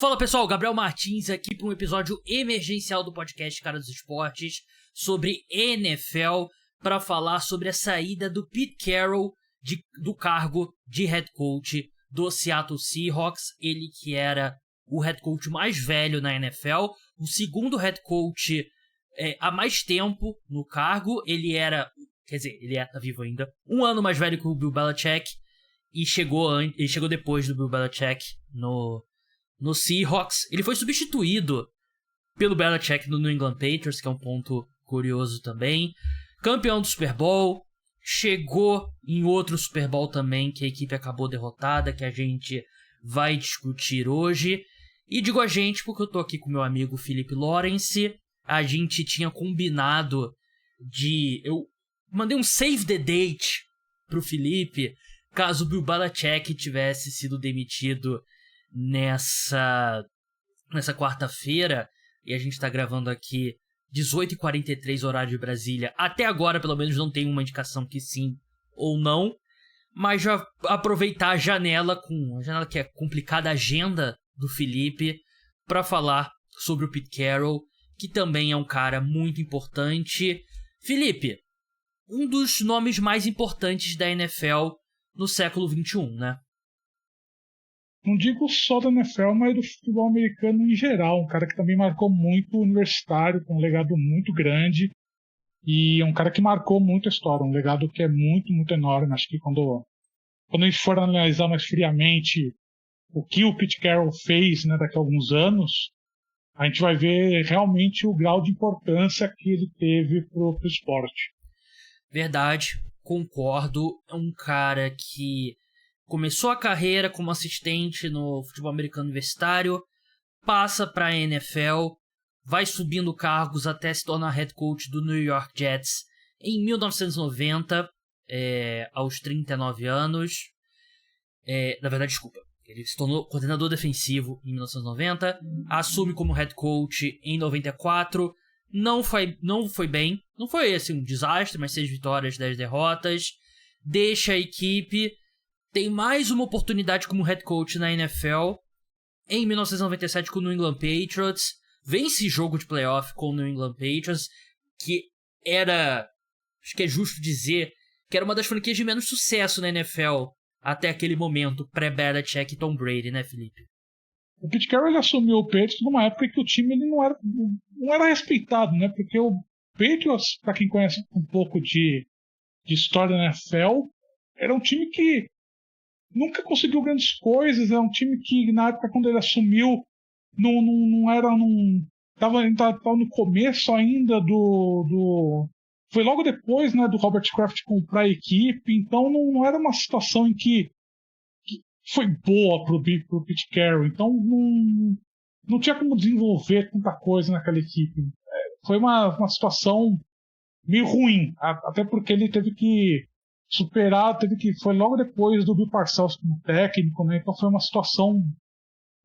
Fala pessoal, Gabriel Martins aqui para um episódio emergencial do podcast Cara dos Esportes sobre NFL para falar sobre a saída do Pete Carroll do cargo de head coach do Seattle Seahawks. Ele que era o head coach mais velho na NFL, o segundo head coach há mais tempo no cargo. Ele tá vivo ainda, um ano mais velho que o Bill Belichick e ele chegou depois do Bill Belichick no Seahawks. Ele foi substituído pelo Belichick no New England Patriots, que é um ponto curioso também. Campeão do Super Bowl, chegou em outro Super Bowl também, que a equipe acabou derrotada, que a gente vai discutir hoje. E digo a gente porque eu tô aqui com meu amigo Felipe Lawrence. A gente tinha combinado eu mandei um save the date pro Felipe, caso o Bill Belichick tivesse sido demitido nessa quarta-feira, e a gente tá gravando aqui 18h43 horário de Brasília. Até agora, pelo menos, não tem uma indicação que sim ou não, mas já aproveitar a janela que é complicada, a agenda do Felipe, para falar sobre o Pete Carroll, que também é um cara muito importante. Felipe, um dos nomes mais importantes da NFL no século XXI, né? Não digo só da NFL, mas do futebol americano em geral. Um cara que também marcou muito o universitário, com um legado muito grande. E um cara que marcou muito a história, um legado que é muito, muito enorme. Acho que quando a gente for analisar mais friamente o que o Pete Carroll fez, né, daqui a alguns anos, a gente vai ver realmente o grau de importância que ele teve pro esporte. Verdade, concordo. É um cara que começou a carreira como assistente no futebol americano universitário, passa para a NFL, vai subindo cargos até se tornar head coach do New York Jets em 1990, aos 39 anos. Na verdade, desculpa. Ele se tornou coordenador defensivo em 1990, assume como head coach em 94, não foi bem, não foi assim um desastre, mas 6 vitórias, 10 derrotas, deixa a equipe. Tem mais uma oportunidade como head coach na NFL em 1997 com o New England Patriots. Vence jogo de playoff com o New England Patriots, que acho que é justo dizer, que era uma das franquias de menos sucesso na NFL até aquele momento, pré-Belichick e Tom Brady, né, Felipe? O Pete Carroll assumiu o Patriots numa época que o time ele não era respeitado, né? Porque o Patriots, para quem conhece um pouco de história da NFL, era um time que nunca conseguiu grandes coisas. É um time que, na época, quando ele assumiu, não era. Tava no começo ainda foi logo depois, né, do Robert Kraft comprar a equipe. Então não era uma situação em que foi boa pro Pete Carroll. Então não tinha como desenvolver tanta coisa naquela equipe. Foi uma situação meio ruim, até porque ele teve que foi logo depois do Bill Parcells como técnico, né? Então foi uma situação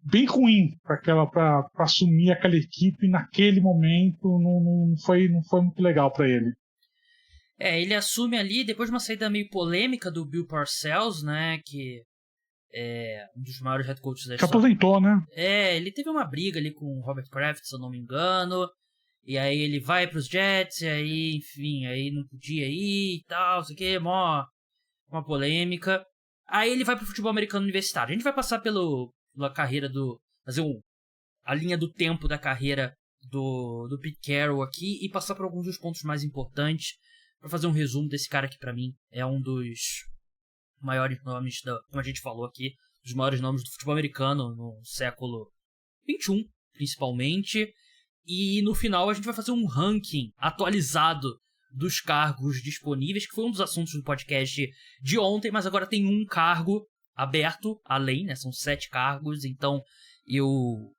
bem ruim para assumir aquela equipe naquele momento. Não foi muito legal para ele. Ele assume ali depois de uma saída meio polêmica do Bill Parcells, né, que é um dos maiores head coaches da história. Que aposentou, né? Ele teve uma briga ali com o Robert Kraft, se eu não me engano. E aí ele vai pros Jets, e aí, enfim, aí não podia ir e tal, não sei o que, uma polêmica. Aí ele vai pro futebol americano universitário. A gente vai passar pela carreira fazer a linha do tempo da carreira do Pete Carroll aqui e passar por alguns dos pontos mais importantes para fazer um resumo desse cara que pra mim é um dos maiores nomes, como a gente falou aqui, dos maiores nomes do futebol americano no século XXI, principalmente. E no final a gente vai fazer um ranking atualizado dos cargos disponíveis, que foi um dos assuntos do podcast de ontem, mas agora tem um cargo aberto, além, né? São 7 cargos, então eu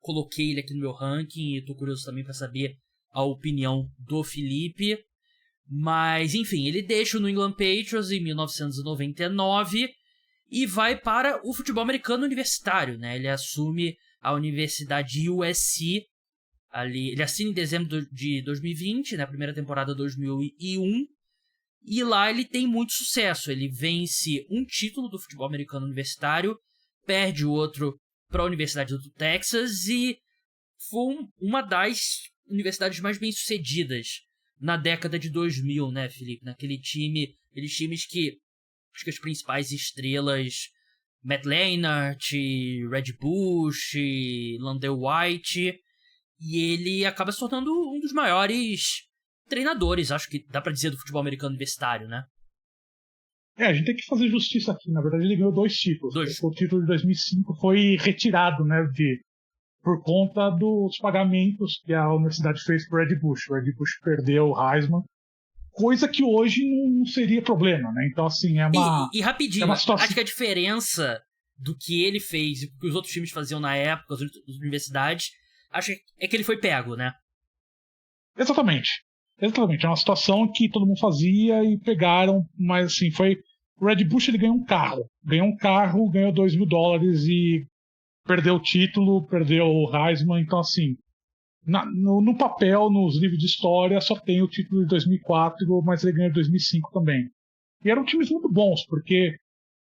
coloquei ele aqui no meu ranking e tô curioso também para saber a opinião do Felipe. Mas, enfim, ele deixa o New England Patriots em 1999 e vai para o futebol americano universitário, né? Ele assume a Universidade USC ali, ele assina em dezembro de 2020, na primeira temporada 2001, e lá ele tem muito sucesso. Ele vence um título do futebol americano universitário, perde o outro para a Universidade do Texas e foi uma das universidades mais bem-sucedidas na década de 2000, né, Felipe? Naquele time, aqueles times que acho que as principais estrelas, Matt Leinart, Red Bush, Landale White, e ele acaba se tornando um dos maiores treinadores, acho que dá pra dizer, do futebol americano universitário, né? A gente tem que fazer justiça aqui. Na verdade, ele ganhou 2 títulos. O título de 2005 foi retirado, né, por conta dos pagamentos que a universidade fez pro Red Bush. O Red Bush perdeu o Heisman, coisa que hoje não seria problema, né? Então, assim, é uma... E rapidinho, é uma situação... acho que a diferença do que ele fez e do que os outros times faziam na época, as universidades, acho que é que ele foi pego, né? Exatamente. É uma situação que todo mundo fazia e pegaram, mas assim, foi... O Red Bush, ele ganhou um carro, ganhou $2.000 e perdeu o título, perdeu o Heisman, então assim, no papel, nos livros de história, só tem o título de 2004, mas ele ganhou em 2005 também. E eram times muito bons, porque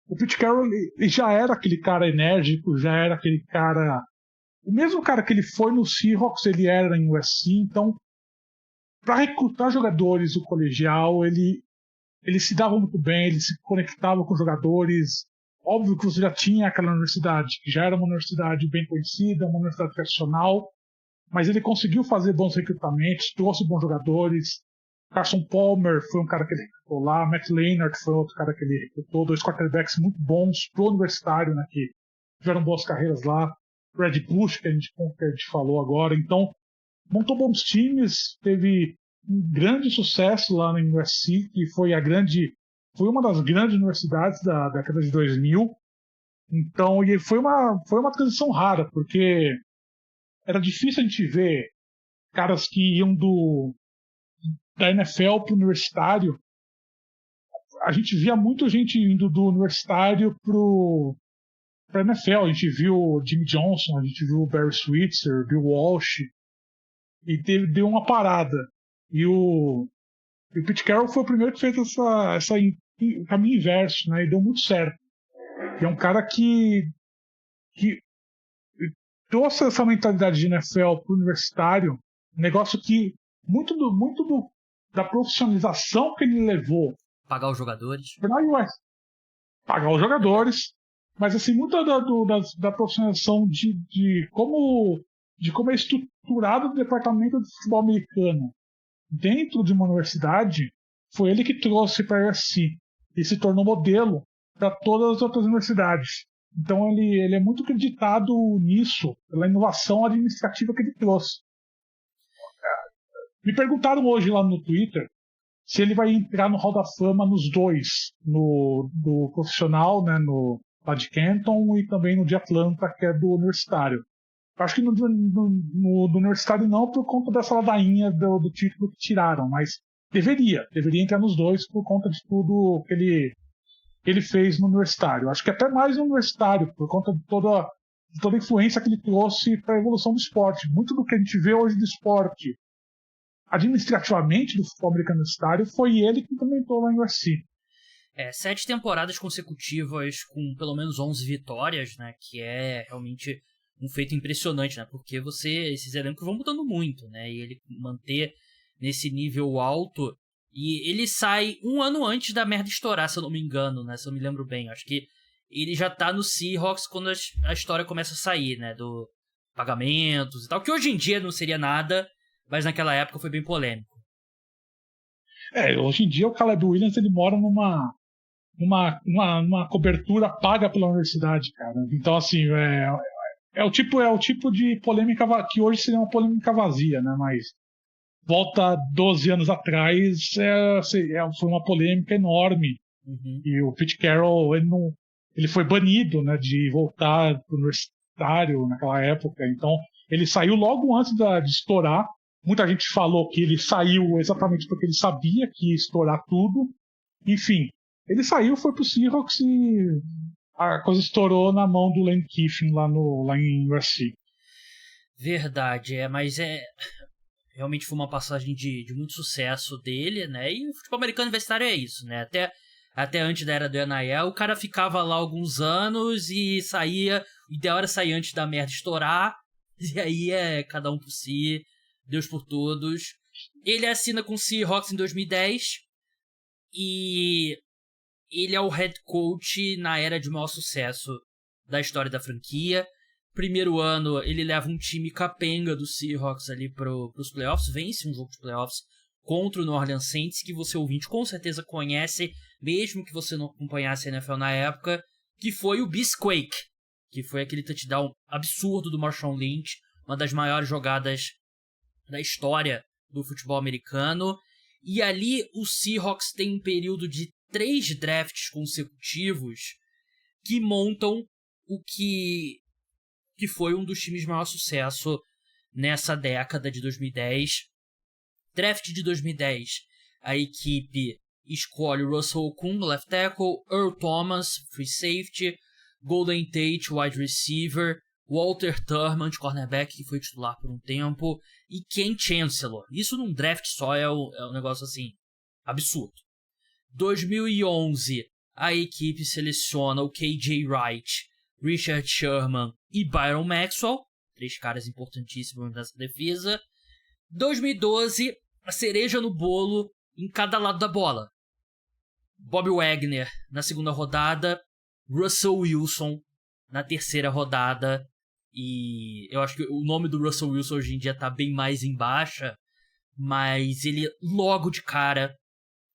o Pete Carroll ele já era aquele cara enérgico, já era aquele cara... O mesmo cara que ele foi no Seahawks, ele era em USC, então para recrutar jogadores do colegial, ele se dava muito bem, ele se conectava com os jogadores. Óbvio que você já tinha aquela universidade, que já era uma universidade bem conhecida, uma universidade tradicional, mas ele conseguiu fazer bons recrutamentos, trouxe bons jogadores. Carson Palmer foi um cara que ele recrutou lá, Matt Leinart foi outro cara que ele recrutou, 2 quarterbacks muito bons pro universitário, né, que tiveram boas carreiras lá. Red Bush, que a gente falou agora. Então, montou bons times, teve um grande sucesso lá no USC, que foi uma das grandes universidades da década de 2000. Então, e foi uma transição rara, porque era difícil a gente ver caras que iam da NFL para o universitário. A gente via muita gente indo do universitário para a NFL. A gente viu o Jimmy Johnson, a gente viu o Barry Switzer, Bill Walsh, e deu uma parada. E o Pete Carroll foi o primeiro que fez essa caminho inverso, né? E deu muito certo. E é um cara que trouxe essa mentalidade de NFL para o universitário, um negócio que muito da profissionalização que ele levou. Pagar os jogadores. Pagar os jogadores, mas assim, muito da profissionalização de como é estruturado o departamento de futebol americano dentro de uma universidade, foi ele que trouxe para a USC e se tornou modelo para todas as outras universidades. Então ele é muito acreditado nisso, pela inovação administrativa que ele trouxe. Me perguntaram hoje lá no Twitter se ele vai entrar no Hall da Fama nos dois, do profissional, né, lá de Canton, e também no de Atlanta, que é do universitário. Acho que no do universitário não, por conta dessa ladainha do título que tiraram, mas deveria entrar nos dois por conta de tudo que ele fez no universitário. Acho que até mais no universitário, por conta de toda a influência que ele trouxe para a evolução do esporte. Muito do que a gente vê hoje do esporte, administrativamente, do futebol americano universitário, foi ele que implementou lá em USC. 7 temporadas consecutivas com pelo menos 11 vitórias, né, que é realmente um feito impressionante, né, porque esses elencos vão mudando muito, né, e ele manter nesse nível alto, e ele sai um ano antes da merda estourar, se eu não me engano, né, se eu me lembro bem, acho que ele já tá no Seahawks quando a história começa a sair, né, do pagamentos e tal, que hoje em dia não seria nada, mas naquela época foi bem polêmico. Hoje em dia o Caleb Williams, ele mora numa cobertura paga pela universidade, cara. Então, assim, é o tipo de polêmica que hoje seria uma polêmica vazia, né? Mas volta 12 anos atrás, foi uma polêmica enorme. Uhum. E o Pete Carroll, ele foi banido, né, de voltar para o universitário naquela época. Então, ele saiu logo antes de estourar. Muita gente falou que ele saiu exatamente porque ele sabia que ia estourar tudo. Enfim, ele saiu, foi pro Seahawks e a coisa estourou na mão do Lane Kiffin lá em USC. Verdade, mas realmente foi uma passagem de muito sucesso dele, né? E o futebol americano universitário é isso, né? Até antes da era do NIL, o cara ficava lá alguns anos e saía, O ideal era sair antes da merda estourar, e aí é cada um por si, Deus por todos. Ele assina com o Seahawks em 2010, e ele é o head coach na era de maior sucesso da história da franquia. Primeiro ano, ele leva um time capenga do Seahawks ali pros playoffs, vence um jogo de playoffs contra o New Orleans Saints, que você ouvinte com certeza conhece, mesmo que você não acompanhasse a NFL na época, que foi o Beastquake, que foi aquele touchdown absurdo do Marshawn Lynch, uma das maiores jogadas da história do futebol americano. E ali o Seahawks tem um período de 3 drafts consecutivos que montam o que foi um dos times de maior sucesso nessa década de 2010. Draft de 2010, a equipe escolhe Russell Okung, left tackle, Earl Thomas, free safety, Golden Tate, wide receiver, Walter Thurman, de cornerback, que foi titular por um tempo, e Ken Chancellor. Isso num draft só é um negócio assim, absurdo. 2011, a equipe seleciona o KJ Wright, Richard Sherman e Byron Maxwell, 3 caras importantíssimos nessa defesa. 2012, a cereja no bolo em cada lado da bola. Bob Wagner na segunda rodada, Russell Wilson na terceira rodada. E eu acho que o nome do Russell Wilson hoje em dia tá bem mais em baixa, mas ele logo de cara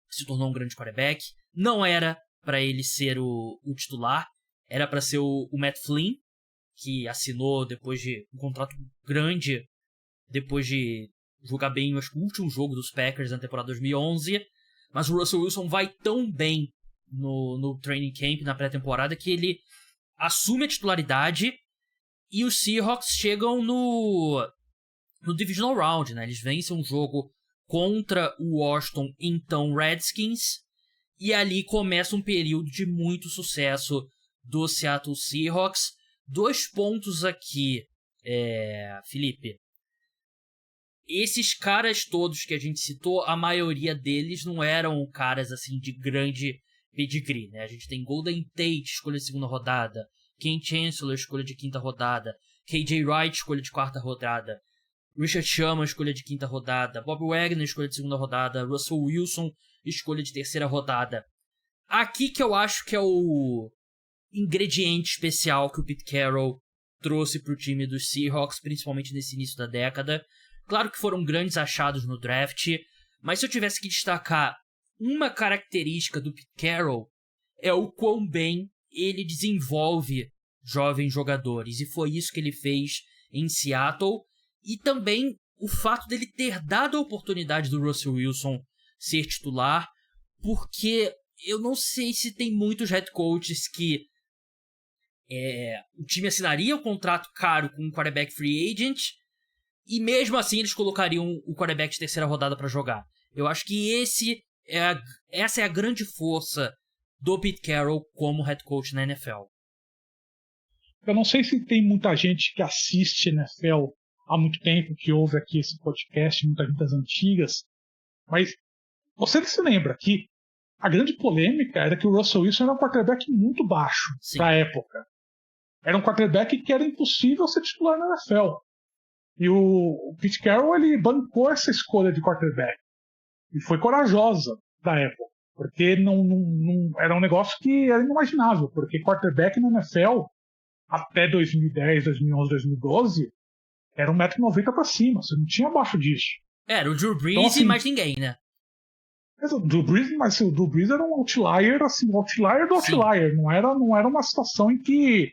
se tornou um grande quarterback. Não era para ele ser o titular, era para ser o Matt Flynn, que assinou depois de um contrato grande, depois de jogar bem, acho que o último jogo dos Packers na temporada 2011. Mas o Russell Wilson vai tão bem no training camp, na pré-temporada, que ele assume a titularidade e os Seahawks chegam no Divisional Round, né? Eles vencem um jogo contra o Washington, então Redskins, e ali começa um período de muito sucesso do Seattle Seahawks. 2 pontos aqui, Felipe. Esses caras todos que a gente citou, a maioria deles não eram caras assim de grande pedigree, né? A gente tem Golden Tate, escolha de segunda rodada, Ken Chancellor, escolha de quinta rodada, KJ Wright, escolha de quarta rodada, Richard Sherman, escolha de quinta rodada, Bob Wagner, escolha de segunda rodada, Russell Wilson, escolha de terceira rodada. Aqui que eu acho que é o ingrediente especial que o Pete Carroll trouxe para o time dos Seahawks, principalmente nesse início da década. Claro que foram grandes achados no draft, mas se eu tivesse que destacar uma característica do Pete Carroll, é o quão bem ele desenvolve jovens jogadores, e foi isso que ele fez em Seattle, e também o fato dele ter dado a oportunidade do Russell Wilson ser titular, porque eu não sei se tem muitos head coaches que o time assinaria um contrato caro com um quarterback free agent, e mesmo assim eles colocariam o quarterback de terceira rodada para jogar. Eu acho que essa é a grande força do Pete Carroll como head coach na NFL. Eu não sei se tem muita gente que assiste NFL há muito tempo, que ouve aqui esse podcast, muita gente das antigas, mas você se lembra que a grande polêmica era que o Russell Wilson era um quarterback muito baixo para a época. Era um quarterback que era impossível ser titular na NFL. E o Pete Carroll, ele bancou essa escolha de quarterback. E foi corajosa da época. Porque não era um negócio que era inimaginável. Porque quarterback na NFL, até 2010, 2011, 2012, era 1,90m pra cima. Você não tinha abaixo disso. Era o Drew Brees, então, assim, e mais ninguém, né? Mas o Drew Brees era um outlier, assim, um outlier do outlier. Não era uma situação em que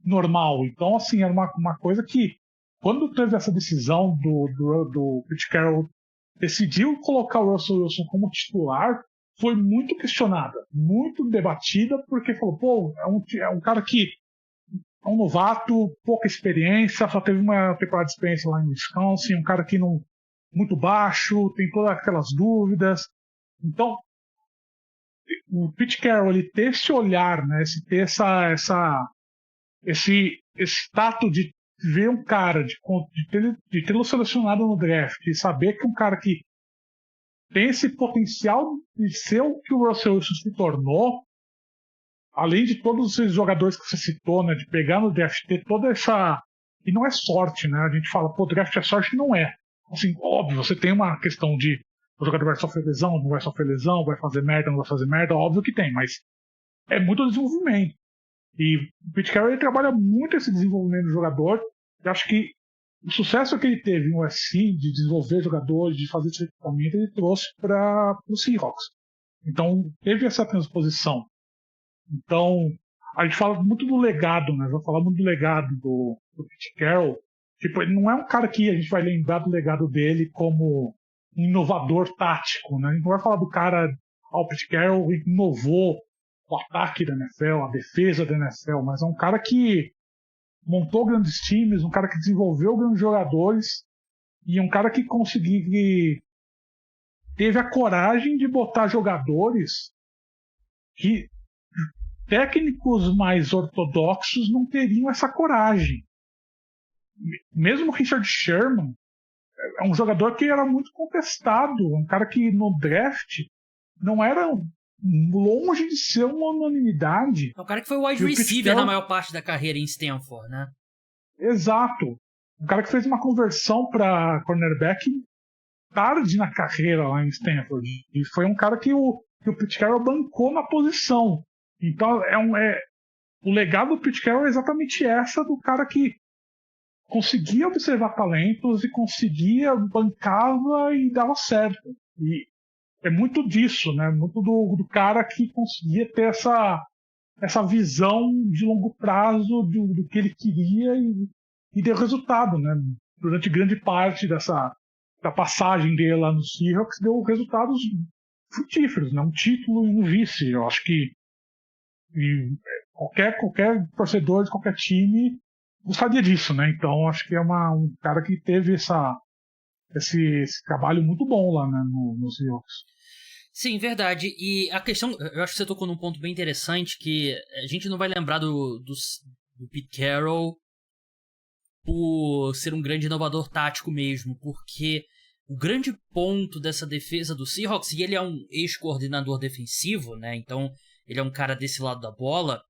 normal. Então, assim, era uma coisa que, quando teve essa decisão do Pete Carroll, decidiu colocar o Russell Wilson como titular, foi muito questionada, muito debatida, porque falou, pô, é um cara que é um novato, pouca experiência, só teve uma temporada de experiência lá em Wisconsin, um cara que não muito baixo, tem todas aquelas dúvidas. Então, o Pete Carroll, ele ter esse olhar, né, ter esse tato de ver um cara, de tê-lo selecionado no draft, e saber que um cara que tem esse potencial de ser o que o Russell Wilson se tornou, além de todos esses jogadores que você citou, né, de pegar no draft, ter toda essa... E não é sorte, né? A gente fala, pô, draft é sorte, não é. Assim, óbvio, você tem uma questão de o jogador vai sofrer lesão, não vai sofrer lesão, vai fazer merda, não vai fazer merda, óbvio que tem, mas é muito desenvolvimento. E o Pete Carroll trabalha muito esse desenvolvimento do jogador. Eu acho que o sucesso que ele teve no USC de desenvolver jogadores, de fazer esse recrutamento, ele trouxe para o Seahawks. Então, teve essa transposição. Então, a gente fala muito do legado, né? Vai falar muito do legado do Pete Carroll. Tipo, ele não é um cara que a gente vai lembrar do legado dele como um inovador tático, né? A gente não vai falar do cara, o Pete Carroll inovou o ataque da NFL, a defesa da NFL, mas é um cara que montou grandes times, um cara que desenvolveu grandes jogadores e um cara que conseguiu, que teve a coragem de botar jogadores que técnicos mais ortodoxos não teriam essa coragem. Mesmo o Richard Sherman é um jogador que era muito contestado, um cara que no draft não era longe de ser uma unanimidade. É um cara que foi wide receiver na maior parte da carreira em Stanford, né? Exato. Um cara que fez uma conversão para cornerback tarde na carreira lá em Stanford. E foi um cara que o Pete Carroll bancou na posição. Então, o legado do Pete Carroll é exatamente essa, do cara que conseguia observar talentos e conseguia, bancava e dava certo. E é muito disso, né? Muito do cara que conseguia ter essa visão de longo prazo do que ele queria e deu resultado, né? Durante grande parte da passagem dele lá no Seahawks, deu resultados frutíferos, né? Um título e um vice. Eu acho que qualquer torcedor de qualquer time gostaria disso, né? Então acho que é um cara que teve esse trabalho muito bom lá, né, no Seahawks. Sim, verdade. E a questão, eu acho que você tocou num ponto bem interessante, que a gente não vai lembrar do Pete Carroll por ser um grande inovador tático mesmo, porque o grande ponto dessa defesa do Seahawks, e ele é um ex-coordenador defensivo, né? Então ele é um cara desse lado da bola,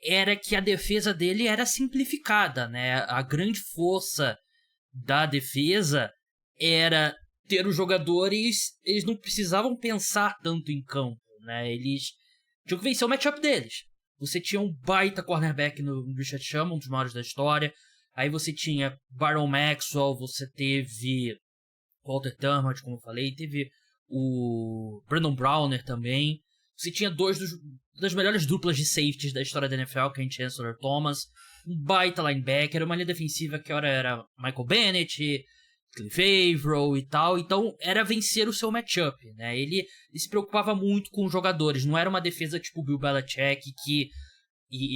era que a defesa dele era simplificada, né? A grande força da defesa era ter os jogadores, eles não precisavam pensar tanto em campo, né? Eles tinham que vencer o matchup deles. Você tinha um baita cornerback no Richard Sherman, um dos maiores da história. Aí você tinha Byron Maxwell, você teve Walter Thurmond, como eu falei, teve o Brandon Browner também. Você tinha das melhores duplas de safeties da história da NFL, Ken Chancellor Thomas, um baita linebacker, uma linha defensiva que ora era Michael Bennett, Cliff Averill e tal. Então era vencer o seu matchup, né? Ele se preocupava muito com os jogadores, não era uma defesa tipo Bill Belichick, que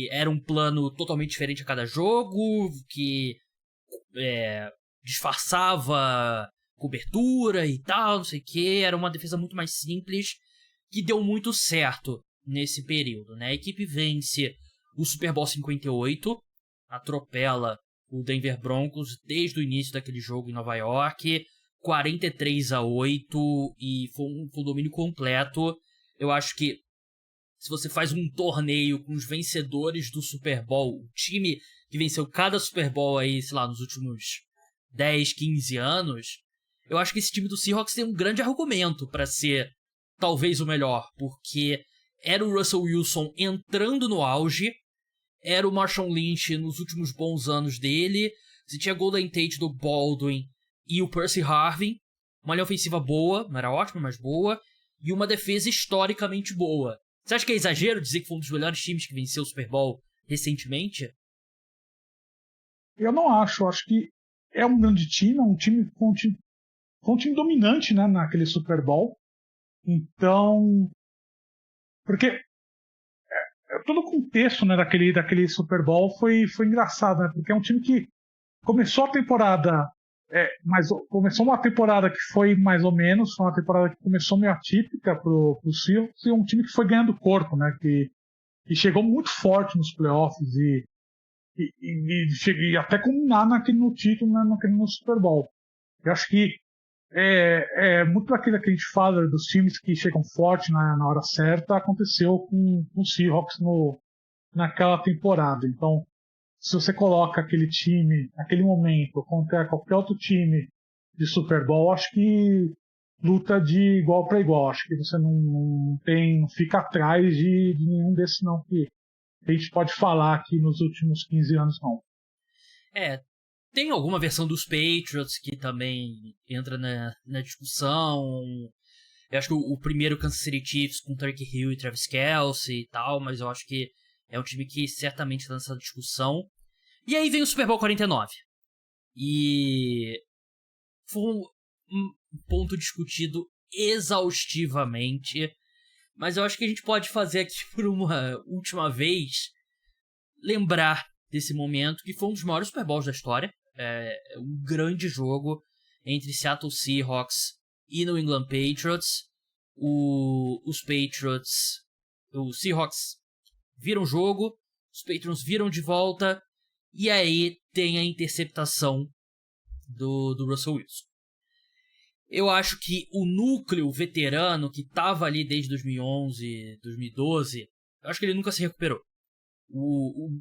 era um plano totalmente diferente a cada jogo, que disfarçava cobertura e tal, não sei o que. Era uma defesa muito mais simples, que deu muito certo nesse período, né? A equipe vence o Super Bowl 58, atropela o Denver Broncos desde o início daquele jogo em Nova York, 43-8, e foi um domínio completo. Eu acho que se você faz um torneio com os vencedores do Super Bowl, o time que venceu cada Super Bowl aí, sei lá, nos últimos 10, 15 anos, eu acho que esse time do Seahawks tem um grande argumento para ser talvez o melhor, porque era o Russell Wilson entrando no auge, era o Marshawn Lynch nos últimos bons anos dele, você tinha Golden Tate do Baldwin e o Percy Harvin, uma linha ofensiva boa, não era ótima, mas boa, e uma defesa historicamente boa. Você acha que é exagero dizer que foi um dos melhores times que venceu o Super Bowl recentemente? Eu não acho. Eu acho que é um grande time, um time dominante, né, naquele Super Bowl. Então, porque todo o contexto, né, daquele Super Bowl foi engraçado, né? Porque é um time que começou a temporada, começou uma temporada que foi mais ou menos, foi uma temporada que começou meio atípica pro Seahawks, e um time que foi ganhando corpo, né? Que chegou muito forte nos playoffs e até culminar no título, né, no Super Bowl. Eu acho que Muito daquilo que a gente fala dos times que chegam forte na hora certa, aconteceu com o Seahawks naquela temporada. Então, se você coloca aquele time, naquele momento, contra qualquer outro time de Super Bowl, acho que luta de igual para igual. Acho que você não fica atrás de nenhum desses não que a gente pode falar aqui nos últimos 15 anos, não. Tem alguma versão dos Patriots que também entra na discussão. Eu acho que o primeiro Kansas City Chiefs com Tyreek Hill e Travis Kelce e tal, mas eu acho que é um time que certamente está nessa discussão. E aí vem o Super Bowl 49. E foi um ponto discutido exaustivamente, mas eu acho que a gente pode fazer aqui por uma última vez, lembrar desse momento, que foi um dos maiores Super Bowls da história. Um grande jogo entre Seattle Seahawks e New England Patriots. Os Seahawks viram o jogo, os Patriots viram de volta, e aí tem a interceptação do Russell Wilson. Eu acho que o núcleo veterano que estava ali desde 2011, 2012, eu acho que ele nunca se recuperou. O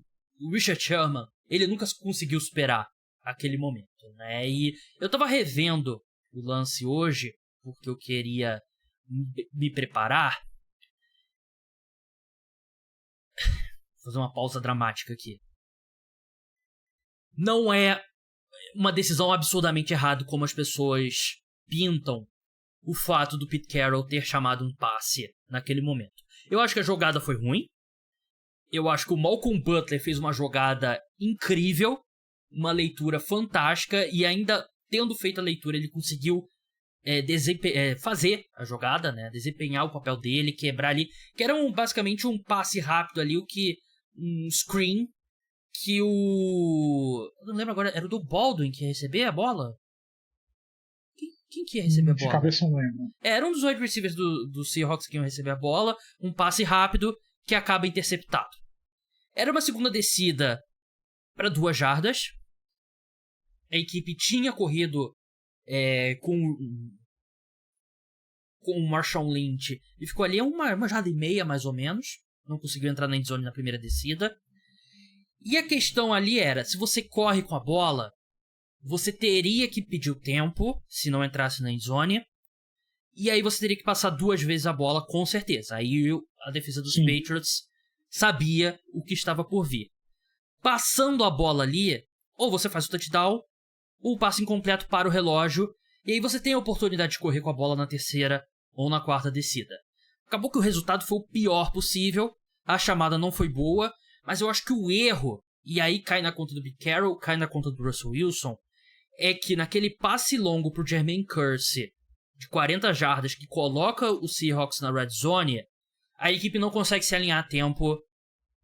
Richard Sherman, ele nunca conseguiu superar aquele momento, né? E eu tava revendo o lance hoje, porque eu queria me preparar. Vou fazer uma pausa dramática aqui. Não é uma decisão absurdamente errada como as pessoas pintam o fato do Pete Carroll ter chamado um passe naquele momento. Eu acho que a jogada foi ruim. Eu acho que o Malcolm Butler fez uma jogada incrível, uma leitura fantástica, e ainda tendo feito a leitura, ele conseguiu fazer a jogada, né? Desempenhar o papel dele, quebrar ali, que era basicamente um passe rápido ali, um screen que eu não lembro agora, era o Doug Baldwin que ia receber a bola? Quem que ia receber a bola? De cabeça não lembro. Era um dos wide receivers do Seahawks que iam receber a bola, um passe rápido que acaba interceptado. Era uma segunda descida para 2 jardas. A equipe tinha corrido com o Marshawn Lynch e ficou ali uma jarda e meia mais ou menos. Não conseguiu entrar na endzone na primeira descida. E a questão ali era, se você corre com a bola, você teria que pedir o tempo, se não entrasse na endzone. E aí você teria que passar 2 vezes a bola, com certeza. Aí a defesa dos Patriots sabia o que estava por vir. Passando a bola ali, ou você faz o touchdown, ou o passe incompleto para o relógio, e aí você tem a oportunidade de correr com a bola na terceira ou na quarta descida. Acabou que o resultado foi o pior possível, a chamada não foi boa, mas eu acho que o erro, e aí cai na conta do Pete Carroll, cai na conta do Russell Wilson, é que naquele passe longo pro Jermaine Kersey, de 40 jardas, que coloca o Seahawks na red zone, a equipe não consegue se alinhar a tempo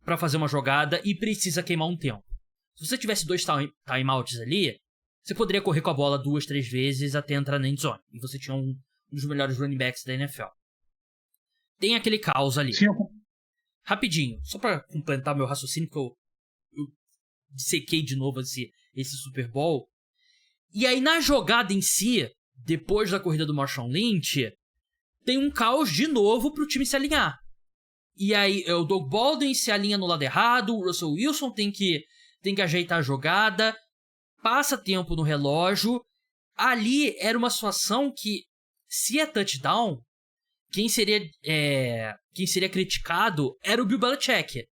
para fazer uma jogada e precisa queimar um tempo. Se você tivesse 2 timeouts ali, você poderia correr com a bola 2, 3 vezes até entrar na endzone. E você tinha um dos melhores running backs da NFL. Tem aquele caos ali. Sim. Rapidinho, só para completar meu raciocínio, que eu dissequei de novo esse Super Bowl. E aí na jogada em si, depois da corrida do Marshawn Lynch, tem um caos de novo pro time se alinhar. E aí o Doug Baldwin se alinha no lado errado, o Russell Wilson tem que ajeitar a jogada, passa tempo no relógio. Ali era uma situação que, se é touchdown, quem seria criticado era o Bill Belichick.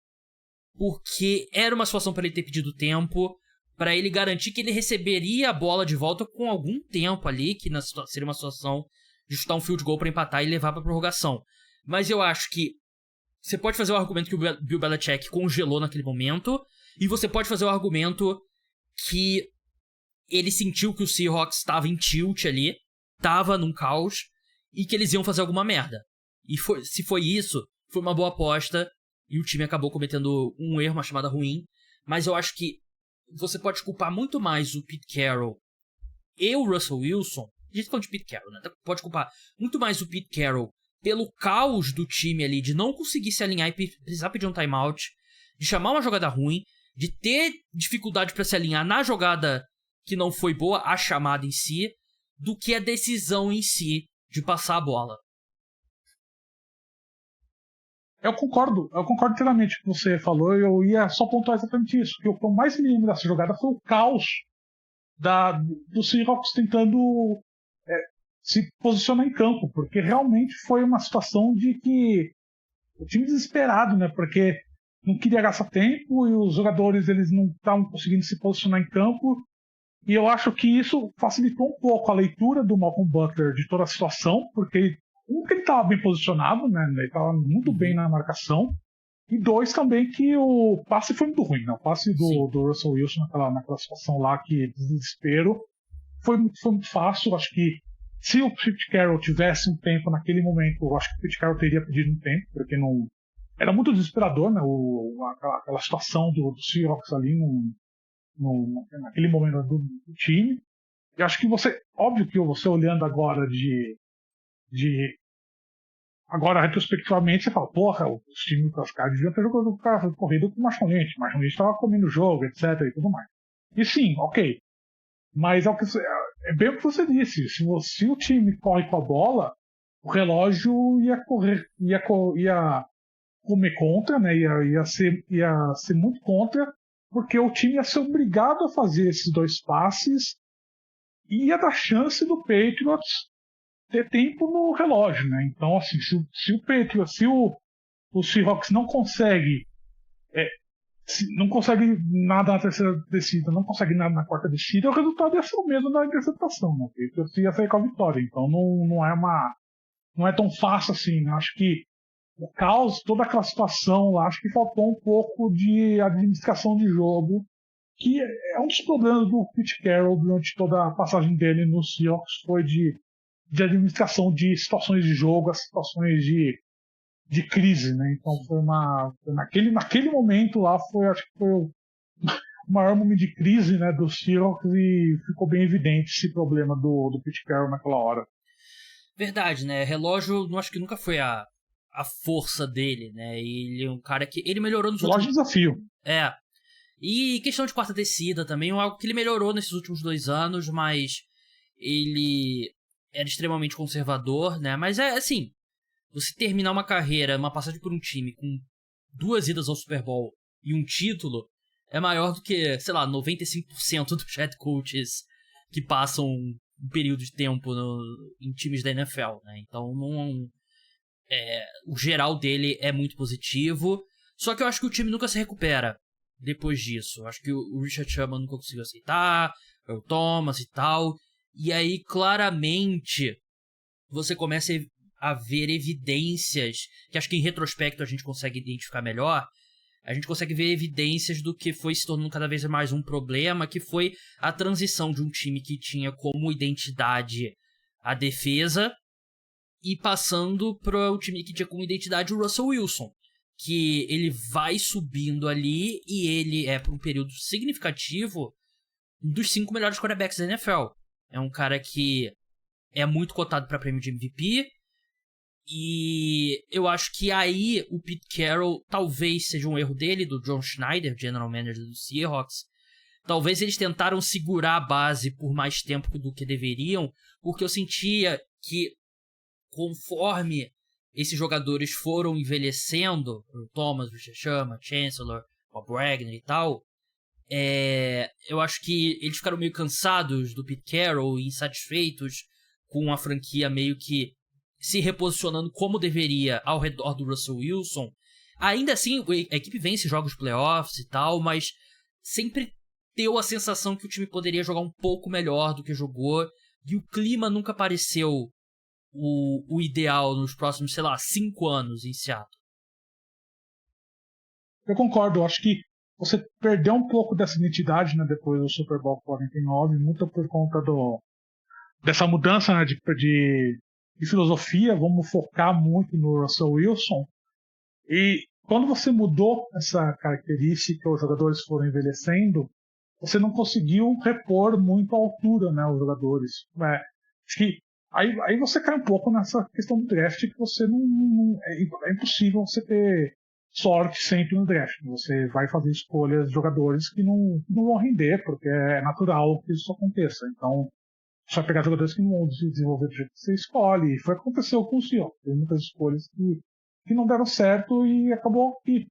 Porque era uma situação para ele ter pedido tempo, para ele garantir que ele receberia a bola de volta com algum tempo ali, que seria uma situação de chutar um field goal para empatar e levar para prorrogação. Mas eu acho que você pode fazer o argumento que o Bill Belichick congelou naquele momento, e você pode fazer o argumento que ele sentiu que o Seahawks estava em tilt ali, estava num caos, e que eles iam fazer alguma merda. E se foi isso, foi uma boa aposta, e o time acabou cometendo um erro, uma chamada ruim. Mas eu acho que você pode culpar muito mais o Pete Carroll e o Russell Wilson. A gente falando de Pete Carroll, né? Pode culpar muito mais o Pete Carroll pelo caos do time ali, de não conseguir se alinhar e precisar pedir um timeout, de chamar uma jogada ruim, de ter dificuldade para se alinhar na jogada que não foi boa, a chamada em si, do que a decisão em si de passar a bola. Eu concordo inteiramente com o que você falou. Eu ia só pontuar exatamente isso. Que o que eu mais me lembro dessa jogada foi o caos do Seahawks tentando se posicionar em campo, porque realmente foi uma situação de que o time desesperado, né? Porque não queria gastar tempo e os jogadores eles não estavam conseguindo se posicionar em campo. E eu acho que isso facilitou um pouco a leitura do Malcolm Butler de toda a situação, porque que ele estava bem posicionado, né? Ele estava muito bem na marcação. E dois, também que o passe foi muito ruim, né? O passe do Russell Wilson naquela situação lá, que desespero, foi muito fácil. Acho que se o Pete Carroll tivesse um tempo naquele momento, eu acho que o Pete Carroll teria pedido um tempo, porque não era muito desesperador, né? Aquela situação do Seahawks ali naquele momento do time. Eu acho que óbvio que você olhando agora agora, retrospectivamente, você fala, porra, os times dos caras deviam ter jogado corrido com o Marshawn Lynch estava comendo o jogo, etc. e tudo mais. E sim, ok. Mas é bem o que você disse. Se o time corre com a bola, o relógio ia comer contra, né? Ia ser muito contra, porque o time ia ser obrigado a fazer esses dois passes e ia dar chance do Patriots ter tempo no relógio, né? Então, assim, se o Patriots, se o Seahawks não consegue nada na terceira descida, não consegue nada na quarta descida, o resultado ia ser o mesmo da interceptação, né? O Patriots ia sair com a vitória. Então, não é tão fácil assim, né? Acho que o caos, toda aquela situação lá, acho que faltou um pouco de administração de jogo, que é um dos problemas do Pete Carroll durante toda a passagem dele no Seahawks, foi de administração de situações de jogo, as situações de crise, né? Então foi naquele momento lá, acho que foi o maior momento de crise, né, do Seahawks, e ficou bem evidente esse problema do Pete Carroll naquela hora. Verdade, né? Relógio, acho que nunca foi a força dele, né? Ele é um cara que ele melhorou nos últimos... desafio. E questão de quarta descida também, algo que ele melhorou nesses últimos 2 anos, mas ele era extremamente conservador, né? Mas assim, você terminar uma carreira, uma passagem por um time com 2 idas ao Super Bowl e um título é maior do que, sei lá, 95% dos head coaches que passam um período de tempo em times da NFL, né? Então, o geral dele é muito positivo, só que eu acho que o time nunca se recupera depois disso. Eu acho que o Richard Sherman nunca conseguiu aceitar, o Thomas e tal, e aí claramente você começa a ver evidências, que acho que em retrospecto a gente consegue identificar melhor. A gente consegue ver evidências do que foi se tornando cada vez mais um problema, que foi a transição de um time que tinha como identidade a defesa e passando para o time que tinha como identidade o Russell Wilson, que ele vai subindo ali e ele é, por um período significativo, um dos 5 melhores quarterbacks da NFL. É um cara que é muito cotado para prêmio de MVP. E eu acho que aí o Pete Carroll, talvez seja um erro dele, do John Schneider, general manager do Seahawks. Talvez eles tentaram segurar a base por mais tempo do que deveriam, porque eu sentia que conforme esses jogadores foram envelhecendo, o Thomas, o Richard Sherman, Chancellor, o Wagner e tal, eu acho que eles ficaram meio cansados do Pete Carroll e insatisfeitos com a franquia meio que se reposicionando como deveria ao redor do Russell Wilson. Ainda assim, a equipe vence jogos de playoffs e tal, mas sempre deu a sensação que o time poderia jogar um pouco melhor do que jogou, e o clima nunca pareceu o ideal nos próximos, 5 anos em Seattle. Eu concordo, eu acho que você perdeu um pouco dessa identidade, né, depois do Super Bowl 49, muito por conta dessa mudança, né, de filosofia. Vamos focar muito no Russell Wilson. E quando você mudou essa característica, os jogadores foram envelhecendo, você não conseguiu repor muito a altura, né, os jogadores. Acho que aí você cai um pouco nessa questão do draft, que você é impossível você ter sorte sempre no draft. Você vai fazer escolhas de jogadores que não vão render, porque é natural que isso aconteça. Então, você vai pegar jogadores que não vão se desenvolver do jeito que você escolhe. E foi o que aconteceu com o Seahawks. Tem muitas escolhas que não deram certo e acabou que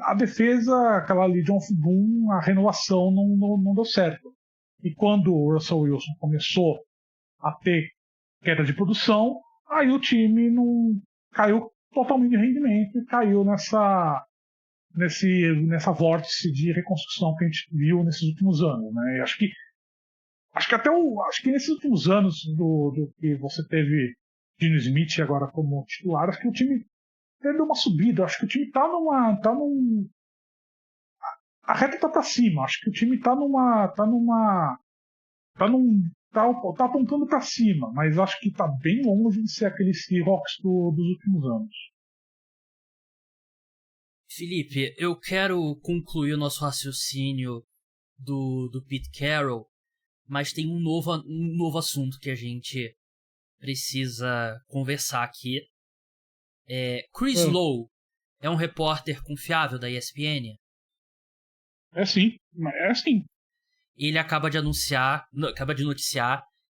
a defesa, aquela Legion of Boom, a renovação não deu certo. E quando o Russell Wilson começou a ter queda de produção, aí o time não caiu totalmente de rendimento e caiu nessa vórtice de reconstrução que a gente viu nesses últimos anos, né? E acho que nesses últimos anos do que você teve Geno Smith agora como titular, acho que o time deu uma subida. Acho que o time tá a reta tá pra cima. Acho que o time tá apontando pra cima, mas acho que tá bem longe de ser aquele Seahawks dos últimos anos. Felipe, eu quero concluir o nosso raciocínio do Pete Carroll, mas tem um novo assunto que a gente precisa conversar aqui. Chris Lowe é um repórter confiável da ESPN? É sim. Ele acaba de noticiar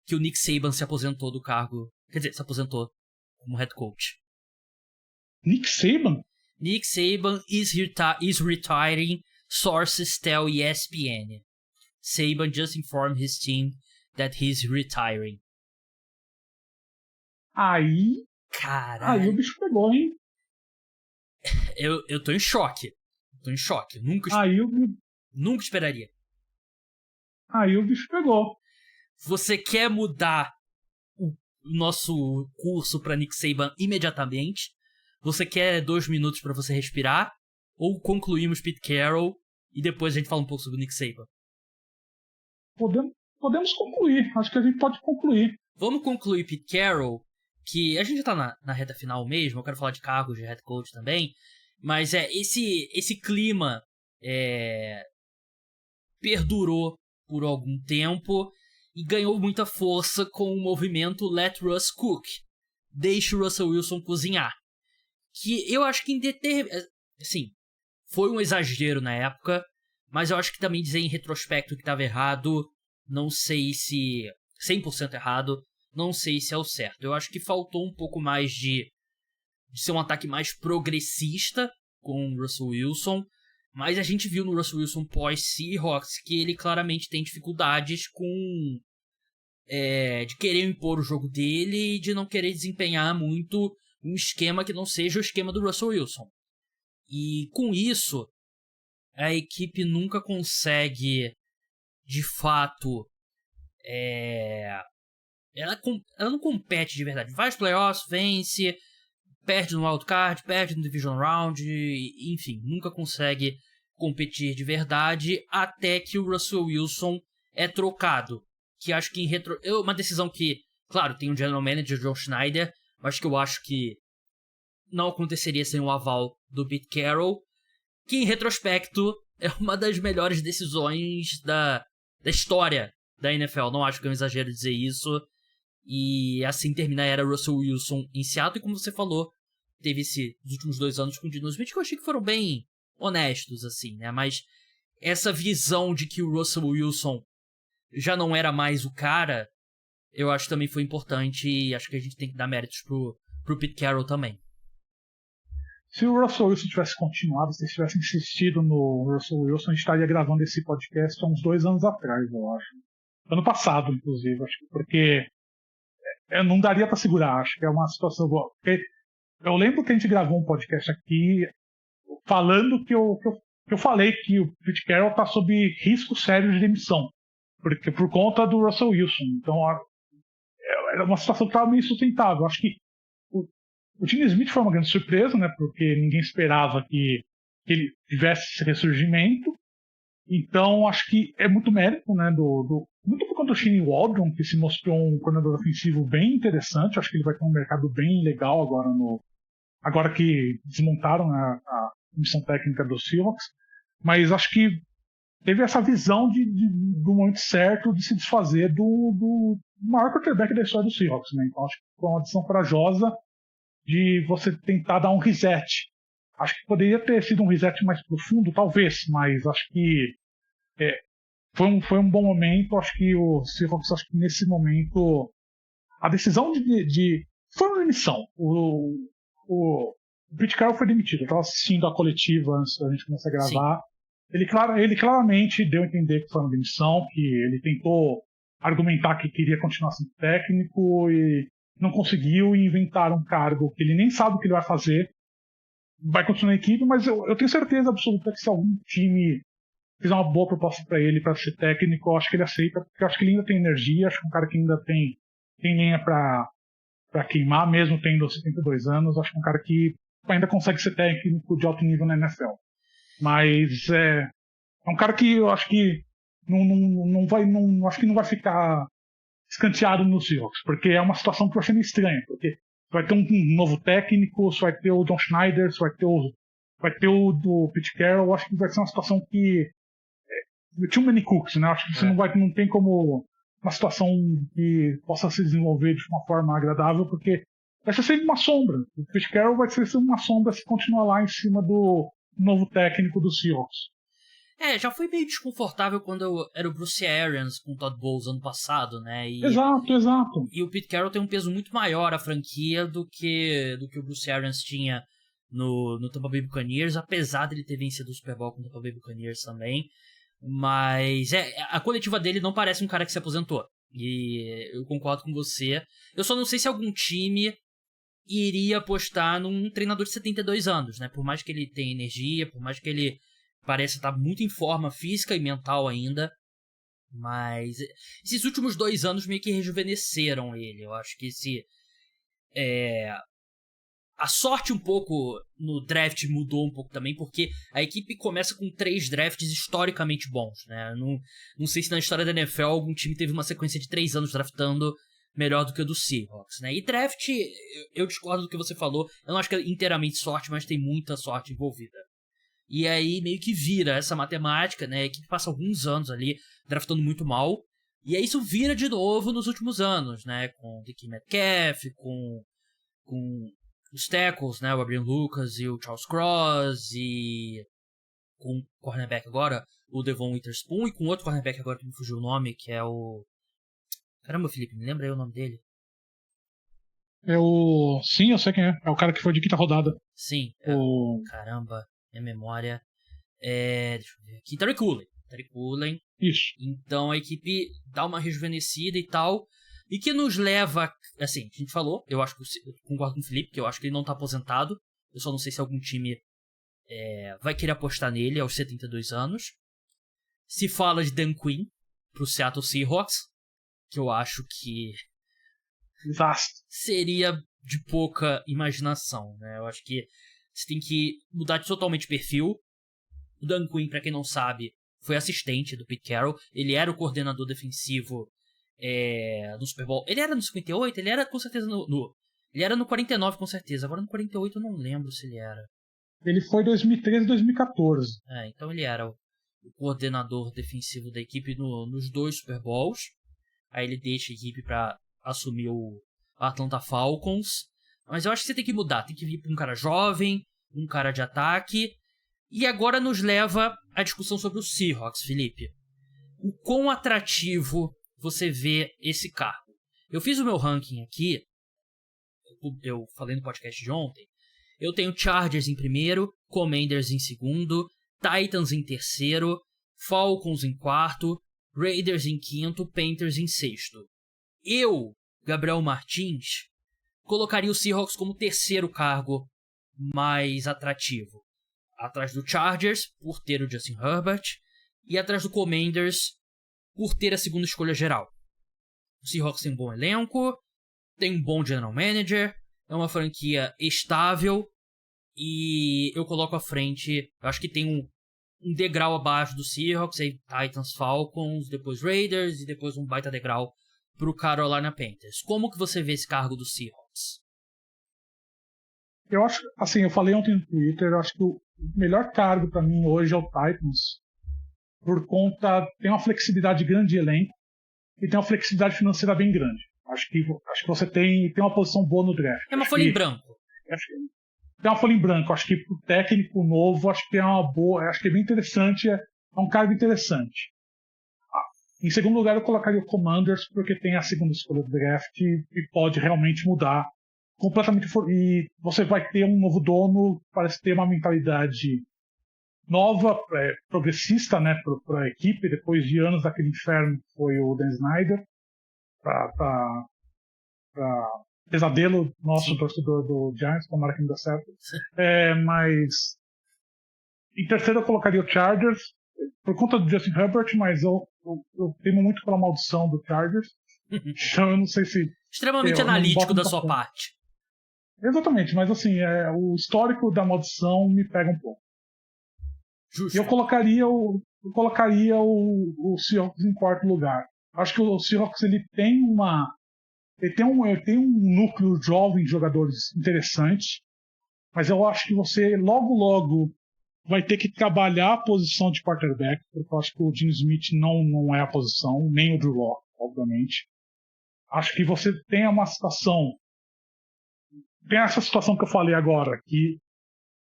que o Nick Saban se aposentou do cargo. Quer dizer, se aposentou como head coach. Nick Saban? Nick Saban is retiring, sources tell ESPN. Saban just informed his team that he's retiring. Aí Caralho. O bicho pegou, hein? Eu tô em choque. Nunca esperaria. Aí o bicho pegou. Você quer mudar o nosso curso pra Nick Saban imediatamente? Você quer 2 minutos pra você respirar? Ou concluímos Pete Carroll e depois a gente fala um pouco sobre o Nick Saban? Podemos concluir. Acho que a gente pode concluir. Vamos concluir Pete Carroll, que a gente já tá na reta final mesmo. Eu quero falar de cargos de head coach também. Mas esse clima perdurou por algum tempo e ganhou muita força com o movimento Let Russ Cook. Deixe o Russell Wilson cozinhar. Que eu acho que assim, foi um exagero na época, mas eu acho que também dizer em retrospecto que estava errado, não sei se 100% errado, não sei se é o certo. Eu acho que faltou um pouco mais de ser um ataque mais progressista com o Russell Wilson, mas a gente viu no Russell Wilson pós-Seahawks que ele claramente tem dificuldades de querer impor o jogo dele e de não querer desempenhar muito um esquema que não seja o esquema do Russell Wilson. E com isso, a equipe nunca consegue, de fato, ela não compete de verdade. Vai aos playoffs, vence, perde no wildcard, perde no division round, enfim, nunca consegue competir de verdade até que o Russell Wilson é trocado. Que acho que uma decisão que, claro, tem o general manager John Schneider, mas que eu acho que não aconteceria sem o aval do Pete Carroll, que em retrospecto é uma das melhores decisões da história da NFL. Não acho que é um exagero dizer isso. E assim termina a era Russell Wilson em Seattle. E como você falou, teve os últimos 2 anos com o Geno Smith, que eu achei que foram bem honestos, assim, né? Mas essa visão de que o Russell Wilson já não era mais o cara, eu acho que também foi importante. E acho que a gente tem que dar méritos pro Pete Carroll também. Se o Russell Wilson tivesse continuado, se eles tivessem insistido no Russell Wilson, a gente estaria gravando esse podcast há uns 2 anos atrás, eu acho. Ano passado, inclusive, acho, porque não daria para segurar, acho que é uma situação boa. Porque eu lembro que a gente gravou um podcast aqui falando que eu falei que o Pete Carroll está sob risco sério de demissão, porque por conta do Russell Wilson. Então era uma situação que estava meio sustentável. Acho que o Geno Smith foi uma grande surpresa, né? Porque ninguém esperava que ele tivesse esse ressurgimento. Então, acho que é muito mérito, né? Muito por conta do Shane Waldron, que se mostrou um coordenador ofensivo bem interessante. Acho que ele vai ter um mercado bem legal agora que desmontaram a comissão técnica dos Seahawks. Mas acho que teve essa visão do momento certo de se desfazer do maior quarterback da história dos Seahawks, né? Então, acho que foi uma decisão corajosa de você tentar dar um reset. Acho que poderia ter sido um reset mais profundo, talvez, mas acho que foi um bom momento. Acho que o Seahawks, acho que nesse momento, a decisão foi uma demissão. O Pete Carroll foi demitido. Eu estava assistindo a coletiva antes da gente começar a gravar. Ele claramente deu a entender que foi uma demissão, que ele tentou argumentar que queria continuar sendo técnico e não conseguiu, e inventaram um cargo que ele nem sabe o que ele vai fazer. Vai continuar na equipe, mas eu tenho certeza absoluta que se algum time fizer uma boa proposta para ele para ser técnico, eu acho que ele aceita, porque eu acho que ele ainda tem energia, acho que é um cara que ainda tem lenha para queimar, mesmo tendo 72 anos. Acho que é um cara que ainda consegue ser técnico de alto nível na NFL. Mas é um cara que eu acho que acho que não vai ficar escanteado nos Seahawks, porque é uma situação que eu achei meio estranha, porque vai ter um novo técnico, você vai ter o John Schneider, você vai ter o do Pete Carroll. Eu acho que vai ser uma situação que too many cooks, né? Eu acho que você não tem como uma situação que possa se desenvolver de uma forma agradável, porque vai ser sempre uma sombra. O Pete Carroll vai ser sempre uma sombra se continuar lá em cima do novo técnico do Seahawks. Já foi meio desconfortável quando era o Bruce Arians com o Todd Bowles ano passado, né? Exato. E o Pete Carroll tem um peso muito maior à franquia do que o Bruce Arians tinha no Tampa Bay Buccaneers, apesar dele ter vencido o Super Bowl com o Tampa Bay Buccaneers também. Mas a coletiva dele não parece um cara que se aposentou. E eu concordo com você. Eu só não sei se algum time iria apostar num treinador de 72 anos, né? Por mais que ele tenha energia, por mais que ele pareça estar muito em forma física e mental ainda. Mas esses últimos 2 anos meio que rejuvenesceram ele. Eu acho que a sorte um pouco no draft mudou um pouco também, porque a equipe começa com 3 drafts historicamente bons, né? Não sei se na história da NFL algum time teve uma sequência de 3 anos draftando melhor do que o do Seahawks, né? E draft, eu discordo do que você falou, eu não acho que é inteiramente sorte, mas tem muita sorte envolvida. E aí meio que vira essa matemática, né? A equipe passa alguns anos ali draftando muito mal, e aí isso vira de novo nos últimos anos, né? Com o DK Metcalf, com os tackles, né? O Abraham Lucas e o Charles Cross, e com o cornerback agora, o Devon Witherspoon, e com outro cornerback agora que me fugiu o nome, que é o... Caramba, Felipe, me lembra aí o nome dele? Sim, eu sei quem é. É o cara que foi de quinta rodada. Sim. Caramba, minha memória. Deixa eu ver aqui. Tariq Woolen. Isso. Então a equipe dá uma rejuvenescida e tal. E que nos leva, assim, a gente falou, eu acho que eu concordo com o Felipe, que eu acho que ele não tá aposentado. Eu só não sei se algum time vai querer apostar nele aos 72 anos. Se fala de Dan Quinn pro Seattle Seahawks, que eu acho que seria de pouca imaginação, né? Eu acho que você tem que mudar totalmente o perfil. O Dan Quinn, pra quem não sabe, foi assistente do Pete Carroll. Ele era o coordenador defensivo no Super Bowl. Ele era no 58? Ele era com certeza ele era no 49 com certeza. Agora no 48 eu não lembro se ele era. Ele foi 2013 e 2014. Então ele era o coordenador defensivo da equipe nos 2 Super Bowls. Aí ele deixa a equipe pra assumir o Atlanta Falcons. Mas eu acho que você tem que mudar. Tem que vir pra um cara jovem, um cara de ataque. E agora nos leva à discussão sobre o Seahawks, Felipe. O quão atrativo você vê esse cargo? Eu fiz o meu ranking aqui. Eu falei no podcast de ontem. Eu tenho Chargers em primeiro, Commanders em segundo, Titans em terceiro, Falcons em quarto, Raiders em quinto, Panthers em sexto. Eu, Gabriel Martins, colocaria o Seahawks como terceiro cargo mais atrativo. Atrás do Chargers, por ter o Justin Herbert, e atrás do Commanders, por ter a segunda escolha geral. O Seahawks tem um bom elenco, tem um bom general manager, é uma franquia estável, e eu coloco à frente, eu acho que tem um degrau abaixo do Seahawks, aí Titans, Falcons, depois Raiders, e depois um baita degrau pro Carolina Panthers. Como que você vê esse cargo do Seahawks? Eu acho, assim, eu falei ontem no Twitter, eu acho que o melhor cargo para mim hoje é o Titans, por conta, tem uma flexibilidade grande de elenco e tem uma flexibilidade financeira bem grande. Acho que você tem uma posição boa no draft. É uma folha em branco. Tem uma folha em branco. Acho que pro técnico novo, acho que é uma boa, acho que é bem interessante, é um cargo interessante. Em segundo lugar, eu colocaria o Commanders, porque tem a segunda escolha do draft e pode realmente mudar completamente. E você vai ter um novo dono, parece ter uma mentalidade nova, progressista, né, para a equipe, depois de anos daquele inferno que foi o Dan Snyder, para pesadelo nosso, torcedor do Giants, tomara que não dê certo. Mas em terceiro eu colocaria o Chargers, por conta do Justin Herbert, mas eu temo muito pela maldição do Chargers. Então eu não sei se... Extremamente analítico da sua parte. Exatamente, mas assim, o histórico da maldição me pega um pouco. Justo. E eu colocaria o Seahawks em quarto lugar. Acho que o Seahawks ele tem um núcleo jovem de jogadores interessante, mas eu acho que você logo vai ter que trabalhar a posição de quarterback, porque eu acho que o Gene Smith não é a posição, nem o Drew Lock, obviamente. Acho que você tem uma situação, tem essa situação que eu falei agora, que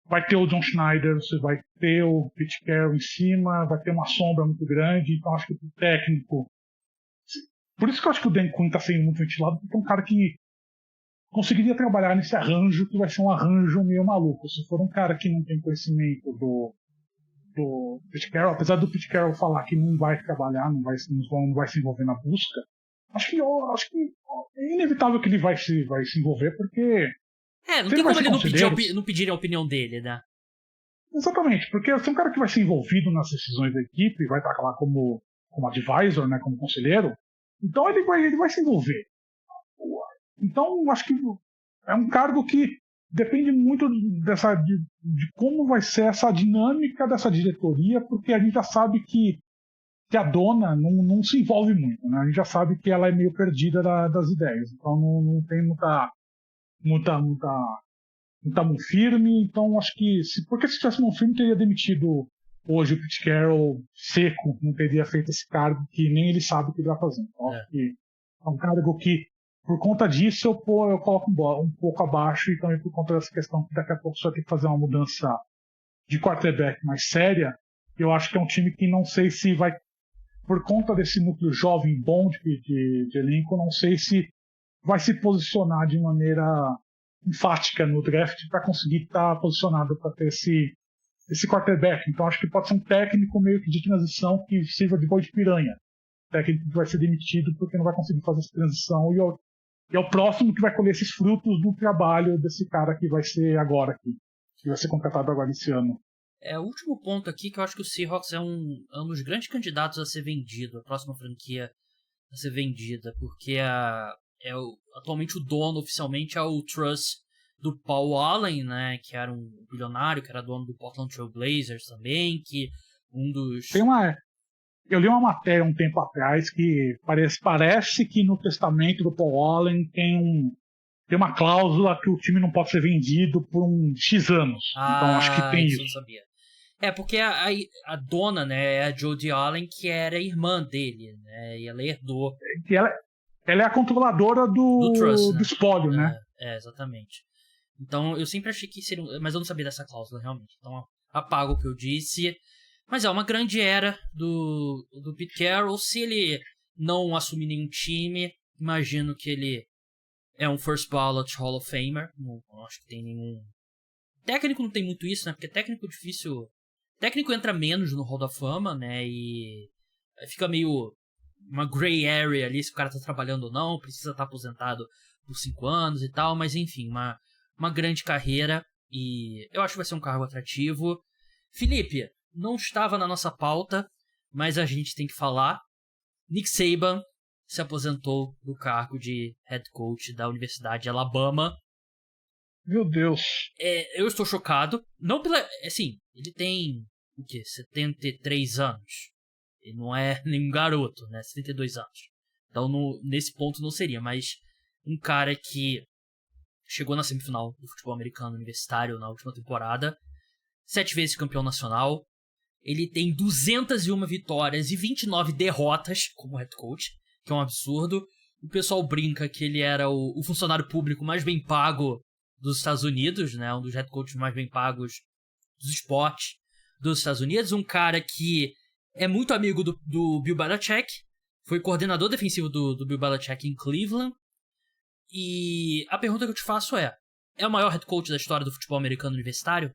vai ter o John Schneider, você vai ter o Pete Carroll em cima, vai ter uma sombra muito grande, então acho que o técnico... Por isso que eu acho que o Dan Quinn está sendo muito ventilado, porque é um cara que conseguiria trabalhar nesse arranjo, que vai ser um arranjo meio maluco. Se for um cara que não tem conhecimento do Pete Carroll, apesar do Pete Carroll falar que não vai trabalhar, não vai se envolver na busca, acho que é inevitável que ele vai se envolver, porque... não tem como ele não pedir a opinião dele, né? Exatamente, porque se é um cara que vai ser envolvido nas decisões da equipe, vai estar lá como advisor, né, como conselheiro, então ele vai se envolver. Então, acho que é um cargo que depende muito de como vai ser essa dinâmica dessa diretoria, porque a gente já sabe que a dona não se envolve muito, né? A gente já sabe que ela é meio perdida das ideias, então não tem muita mão firme. Então, acho que porque se tivesse mão firme, teria demitido hoje o Pete Carroll seco, não teria feito esse cargo que nem ele sabe o que ele vai fazer. Então, acho que é um cargo que, por conta disso, eu coloco um pouco abaixo, e também por conta dessa questão que daqui a pouco você vai ter que fazer uma mudança de quarterback mais séria. Eu acho que é um time que não sei se vai, por conta desse núcleo jovem bom de elenco, não sei se vai se posicionar de maneira enfática no draft para conseguir estar posicionado para ter esse quarterback. Então acho que pode ser um técnico meio que de transição que sirva de boi de piranha. O técnico que vai ser demitido porque não vai conseguir fazer essa transição, e é o próximo que vai colher esses frutos do trabalho desse cara que vai ser agora aqui, que vai ser contratado agora esse ano. O último ponto aqui, que eu acho que o Seahawks é um dos grandes candidatos a ser vendido, a próxima franquia a ser vendida, porque atualmente o dono oficialmente é o Trust do Paul Allen, né, que era um bilionário, que era dono do Portland Trail Blazers também, que um dos... Eu li uma matéria um tempo atrás que parece que no testamento do Paul Allen tem uma cláusula que o time não pode ser vendido por X anos. Então acho que tem isso. Eu não sabia. Porque a dona, né, é a Jodie Allen, que era irmã dele, né, e ela herdou. Ela é a controladora do Trust, né? Do espólio, né? Exatamente. Então eu sempre achei que seria... Mas eu não sabia dessa cláusula, realmente. Então apago o que eu disse. Mas é uma grande era do Pete Carroll. Se ele não assumir nenhum time, imagino que ele é um First Ballot Hall of Famer. Não acho que tem nenhum... Técnico não tem muito isso, né? Porque técnico é difícil... Técnico entra menos no Hall da Fama, né? E fica meio uma gray area ali se o cara tá trabalhando ou não. Precisa estar aposentado por 5 anos e tal. Mas enfim, uma grande carreira. E eu acho que vai ser um cargo atrativo. Felipe, não estava na nossa pauta, mas a gente tem que falar. Nick Saban se aposentou do cargo de head coach da Universidade de Alabama. Meu Deus. Eu estou chocado. Não pela... Assim, ele tem... O quê? 73 anos. Ele não é nenhum garoto, né? 72 anos. Então, nesse ponto não seria. Mas um cara que chegou na semifinal do futebol americano universitário na última temporada. 7 vezes campeão nacional. Ele tem 201 vitórias e 29 derrotas como head coach, que é um absurdo. O pessoal brinca que ele era o funcionário público mais bem pago dos Estados Unidos, né? Um dos head coaches mais bem pagos dos esportes dos Estados Unidos. Um cara que é muito amigo do Bill Belichick, Foi coordenador defensivo do Bill Belichick em Cleveland. E a pergunta que eu te faço é o maior head coach da história do futebol americano universitário?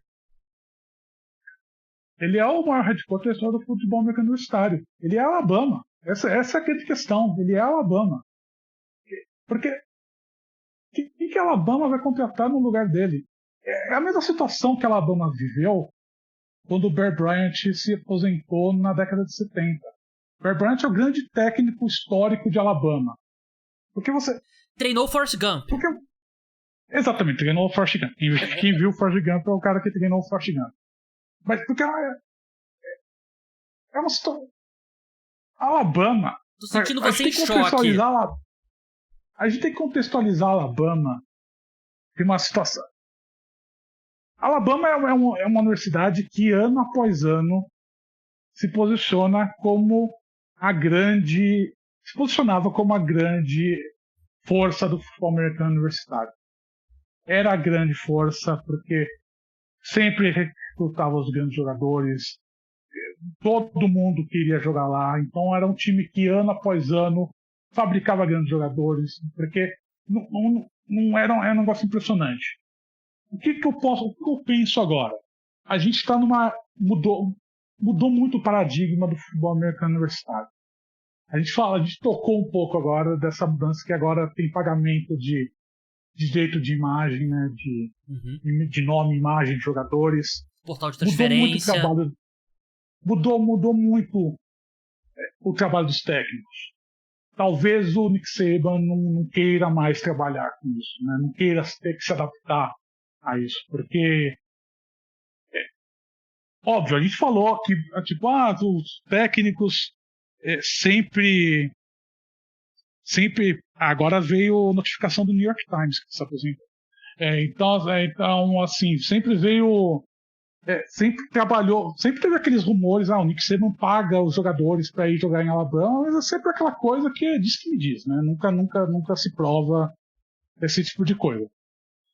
Ele é o maior head coach da história do futebol americano universitário. Ele é Alabama. Essa é a grande questão. Ele é Alabama. Porque quem que a Alabama vai contratar no lugar dele? É a mesma situação que a Alabama viveu quando o Bear Bryant se aposentou na década de 70. Bear Bryant é o grande técnico histórico de Alabama. Porque você... Treinou Forrest Gump. Exatamente, treinou o Forrest Gump. Quem viu o Forrest Gump é o cara que treinou o Forrest Gump. Mas porque é uma situação... Alabama... Tô sentindo você em choque. A gente tem que contextualizar Alabama de uma situação... Alabama é uma universidade que, ano após ano, se posicionava como a grande força do futebol americano universitário. Era a grande força porque sempre recrutava os grandes jogadores, todo mundo queria jogar lá, então era um time que, ano após ano, fabricava grandes jogadores, porque não era um negócio impressionante. O que eu penso agora? A gente está mudou muito o paradigma do futebol americano universitário. A gente tocou um pouco agora dessa mudança que agora tem pagamento de direito de imagem, né, de nome, imagem de jogadores. Portal de transferência. Mudou muito o trabalho dos técnicos. Talvez o Nick Saban não queira mais trabalhar com isso, né? Não queira ter que se adaptar a isso, porque óbvio, a gente falou que os técnicos sempre agora veio a notificação do New York Times que se aposentou. Então assim, sempre teve aqueles rumores, o Nick Saban paga os jogadores para ir jogar em Alabama, mas é sempre aquela coisa que diz que me diz, né? Nunca se prova esse tipo de coisa.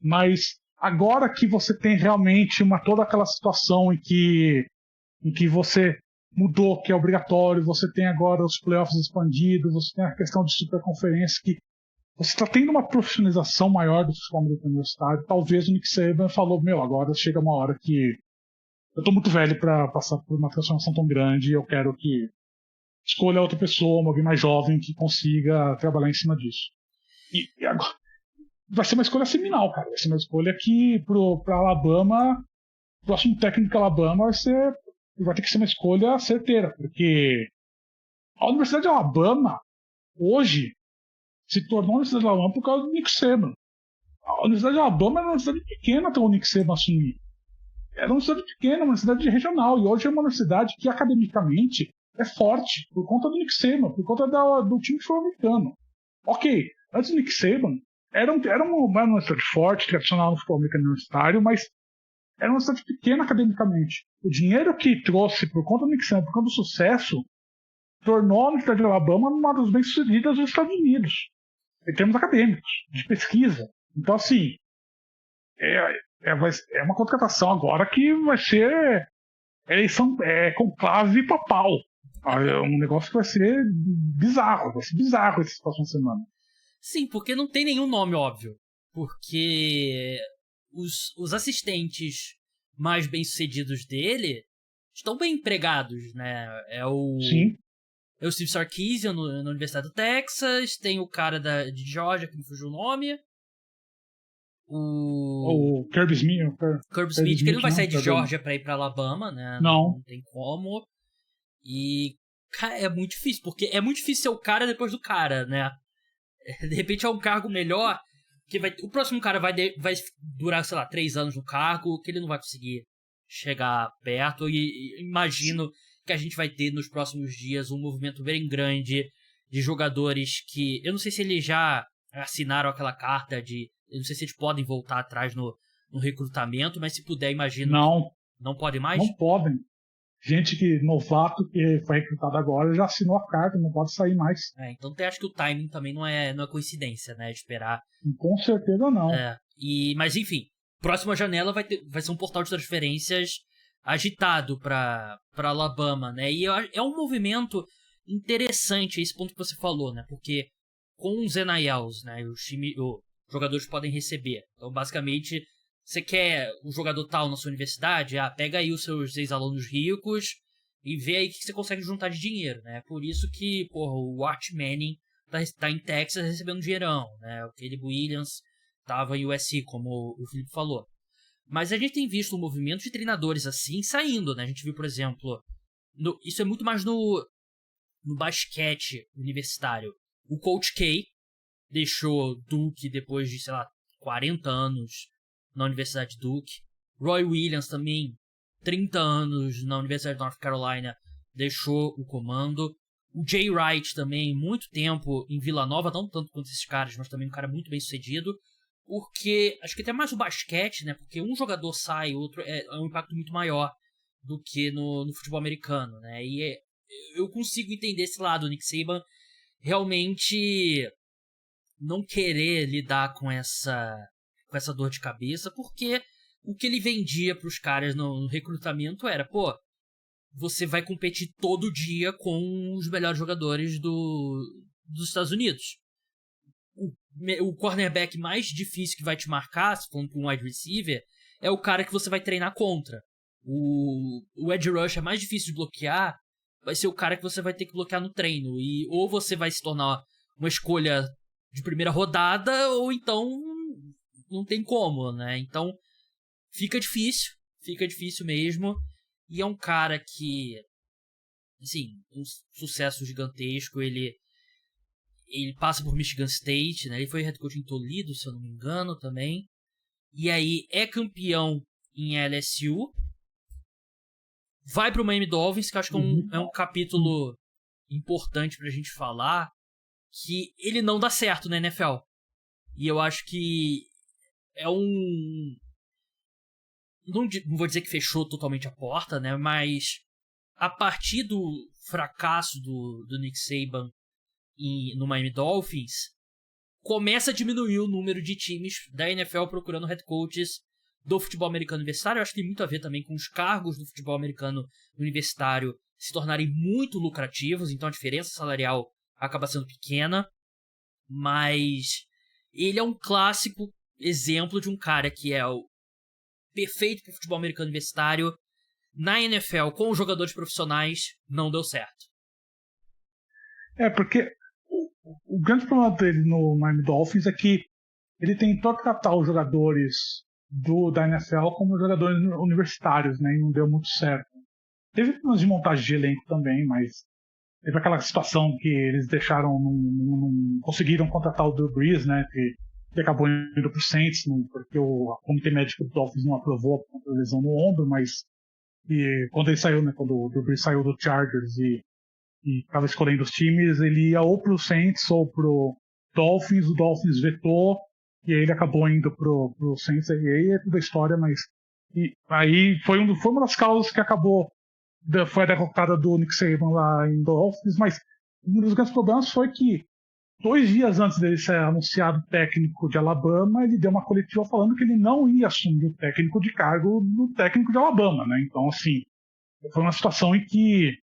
Mas agora que você tem realmente toda aquela situação em que você mudou, que é obrigatório, você tem agora os playoffs expandidos, você tem a questão de superconferência, que você está tendo uma profissionalização maior do futebol americano universitário. Talvez o Nick Saban falou, agora chega uma hora que eu estou muito velho para passar por uma transformação tão grande, eu quero que escolha outra pessoa, alguém mais jovem que consiga trabalhar em cima disso. E agora vai ser uma escolha seminal, cara. Vai ser uma escolha que para Alabama, o próximo técnico de Alabama vai ter que ser uma escolha certeira, porque a Universidade de Alabama hoje se tornou a Universidade de Alabama por causa do Nick Saban. A Universidade de Alabama era uma universidade pequena até o Nick Saban assumir. Era uma universidade pequena, uma universidade regional, e hoje é uma universidade que academicamente é forte por conta do Nick Saban, por conta do time sul-americano. Ok, antes do Nick Saban era uma universidade forte, tradicional no futebol americano universitário, mas era uma cidade pequena academicamente. O dinheiro que trouxe por conta do Nick Saban, por conta do sucesso, tornou a Universidade de Alabama uma das bem-sucedidas dos Estados Unidos, em termos acadêmicos, de pesquisa. Então, assim, é uma contratação agora que vai ser eleição conclave papal. É um negócio que vai ser bizarro essas próximas semanas. Sim, porque não tem nenhum nome óbvio. Porque os assistentes mais bem-sucedidos dele estão bem empregados, né? Sim. É o Steve Sarkisian na Universidade do Texas, tem o cara de Georgia, que me fugiu o nome. O Kirby Smith. Kirby Smith, que ele não vai sair de Georgia pra ir pra Alabama, né? Não tem como. E, cara, é muito difícil, porque é muito difícil ser o cara depois do cara, né? De repente é um cargo melhor, que o próximo cara vai durar, sei lá, 3 anos no cargo, que ele não vai conseguir chegar perto, e imagino que a gente vai ter nos próximos dias um movimento bem grande de jogadores que... Eu não sei se eles já assinaram aquela carta de... Eu não sei se eles podem voltar atrás no recrutamento, mas se puder, imagino... Não podem mais? Não podem. Gente novato que foi recrutado agora já assinou a carta, não pode sair mais. Então acho que o timing também não é coincidência, né? Esperar. Com certeza não. Mas enfim, próxima janela vai ser um portal de transferências agitado para Alabama, né? E é um movimento interessante esse ponto que você falou, né? Porque com os NILs, né, os jogadores podem receber. Então, basicamente, você quer um jogador tal na sua universidade, pega aí os seus ex-alunos ricos e vê aí o que você consegue juntar de dinheiro, né? Por isso que, porra, o Arch Manning tá em Texas recebendo dinheirão, né? O Caleb Williams tava em USC, como o Felipe falou. Mas a gente tem visto um movimento de treinadores assim saindo, né? A gente viu, por exemplo, isso é muito mais no basquete universitário. O Coach K deixou Duke depois de, sei lá, 40 anos na Universidade Duke. Roy Williams também, 30 anos na Universidade de North Carolina, deixou o comando. O Jay Wright também, muito tempo em Vila Nova, não tanto quanto esses caras, mas também um cara muito bem sucedido. Porque, acho que até mais o basquete, né? Porque um jogador sai, outro é um impacto muito maior do que no futebol americano, né? E eu consigo entender esse lado, o Nick Saban realmente não querer lidar com essa dor de cabeça, porque o que ele vendia para os caras no recrutamento era, pô, você vai competir todo dia com os melhores jogadores dos Estados Unidos. O cornerback mais difícil que vai te marcar, se for um wide receiver, é o cara que você vai treinar contra. O edge rush é mais difícil de bloquear, vai ser o cara que você vai ter que bloquear no treino. E ou você vai se tornar uma escolha de primeira rodada, ou então não tem como, né? Então fica difícil mesmo. E é um cara que, assim, um sucesso gigantesco. Ele passa por Michigan State, né? Ele foi head coach em Toledo, se eu não me engano, também. E aí é campeão em LSU. Vai pro Miami Dolphins, que eu acho que é um capítulo importante pra gente falar, que ele não dá certo na NFL. E eu acho que é não vou dizer que fechou totalmente a porta, né? Mas a partir do fracasso do Nick Saban no Miami Dolphins, começa a diminuir o número de times da NFL procurando head coaches do futebol americano universitário. Eu acho que tem muito a ver também com os cargos do futebol americano universitário se tornarem muito lucrativos, então a diferença salarial acaba sendo pequena. Mas ele é um clássico exemplo de um cara que é o perfeito para o futebol americano universitário. Na NFL, com os jogadores profissionais, não deu certo. Porque o grande problema dele no Miami Dolphins é que ele tentou tratar os jogadores da NFL como jogadores universitários, né? E não deu muito certo. Teve problemas de montagem de elenco também, mas teve aquela situação que eles deixaram, não conseguiram contratar o Drew Brees, né? Que acabou indo pro Saints, porque o comitê médico do Dolphins não aprovou a lesão no ombro, mas quando ele saiu, né? Quando o Drew Brees saiu do Chargers e estava escolhendo os times, ele ia ou pro Saints ou pro Dolphins. O Dolphins vetou e aí ele acabou indo pro Saints. E aí é toda a história, mas aí foi uma das causas que foi a derrocada do Nick Saban lá em Dolphins. Mas um dos grandes problemas foi que 2 dias antes dele ser anunciado técnico de Alabama, ele deu uma coletiva falando que ele não ia assumir o técnico de cargo do técnico de Alabama, né? Então, assim, foi uma situação em que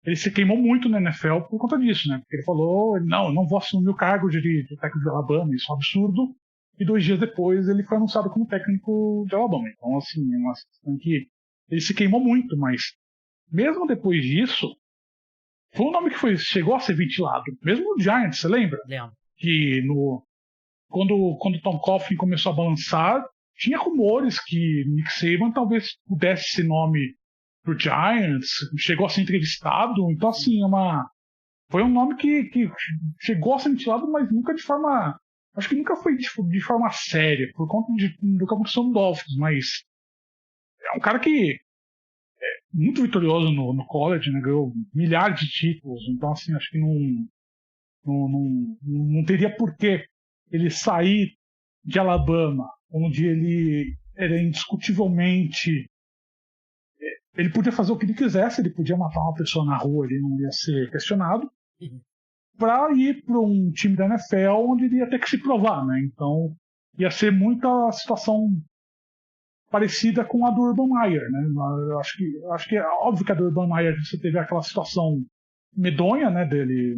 ele se queimou muito na NFL por conta disso, né? Porque ele falou, não, eu não vou assumir o cargo de técnico de Alabama, isso é um absurdo. E 2 dias depois ele foi anunciado como técnico de Alabama. Então, assim, é uma situação que ele se queimou muito, mas mesmo depois disso, foi um nome que chegou a ser ventilado. Mesmo no Giants, você lembra? Lembro. Que quando o Tom Coughlin começou a balançar, tinha rumores que Nick Saban talvez pudesse esse nome pro Giants, chegou a ser entrevistado. Então, assim, foi um nome que chegou a ser ventilado, mas nunca de forma... Acho que nunca foi de forma séria, por conta do que aconteceu no Dolphins, mas é um cara que é muito vitorioso no college, né? Ganhou milhares de títulos. Então, assim, acho que não teria porquê ele sair de Alabama, onde ele era indiscutivelmente... Ele podia fazer o que ele quisesse, ele podia matar uma pessoa na rua, ele não ia ser questionado, para ir para um time da NFL onde ele ia ter que se provar, né? Então ia ser muita situação parecida com a do Urban Meyer, né? Eu acho que é óbvio que a do Urban Meyer você teve aquela situação medonha, né, dele,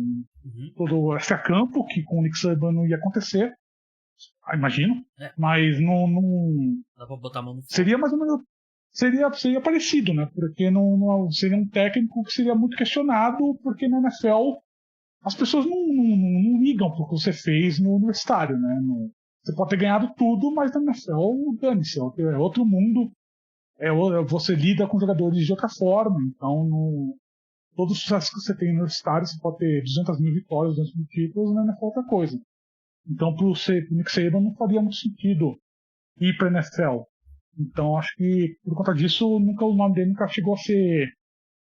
todo esse campo, que com o Nick Saban não ia acontecer, imagino, mas não dá pra botar a mão no fogo. seria mais ou menos, seria parecido, né, porque não seria um técnico que seria muito questionado, porque na NFL as pessoas não ligam pro que você fez no universitário, né, você pode ter ganhado tudo, mas na NFL, dane-se, é outro mundo, você lida com jogadores de outra forma, então todo o sucesso que você tem no universitário, você pode ter 200 mil vitórias, 200 mil títulos, na NFL é outra coisa. Então, pro Nick Saban não faria muito sentido ir pra NFL. Então, acho que por conta disso, o nome dele nunca chegou a ser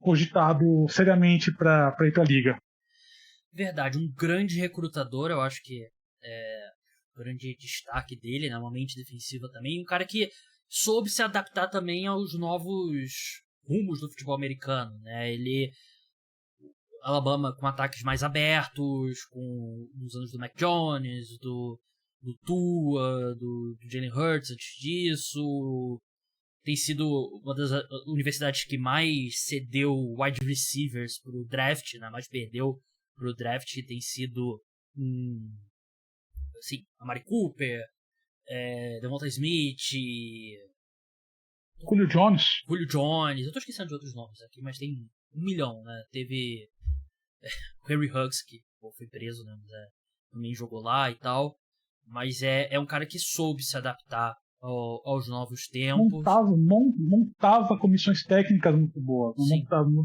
cogitado seriamente para ir pra liga. Verdade, um grande recrutador, eu acho que o grande destaque dele, né, uma mente defensiva também, um cara que soube se adaptar também aos novos rumos do futebol americano, né? Alabama com ataques mais abertos, nos anos do Mac Jones, do Tua, do Jalen Hurts antes disso. Tem sido uma das universidades que mais cedeu wide receivers pro draft, né? Mais perdeu pro draft. Tem sido assim, Amari Cooper, Devonta Smith, Julio Jones. Eu tô esquecendo de outros nomes aqui, mas tem 1 milhão, né? Teve o Henry Huggs, que foi preso, né? Mas também jogou lá e tal. Mas é um cara que soube se adaptar aos novos tempos. Montava comissões técnicas muito boas.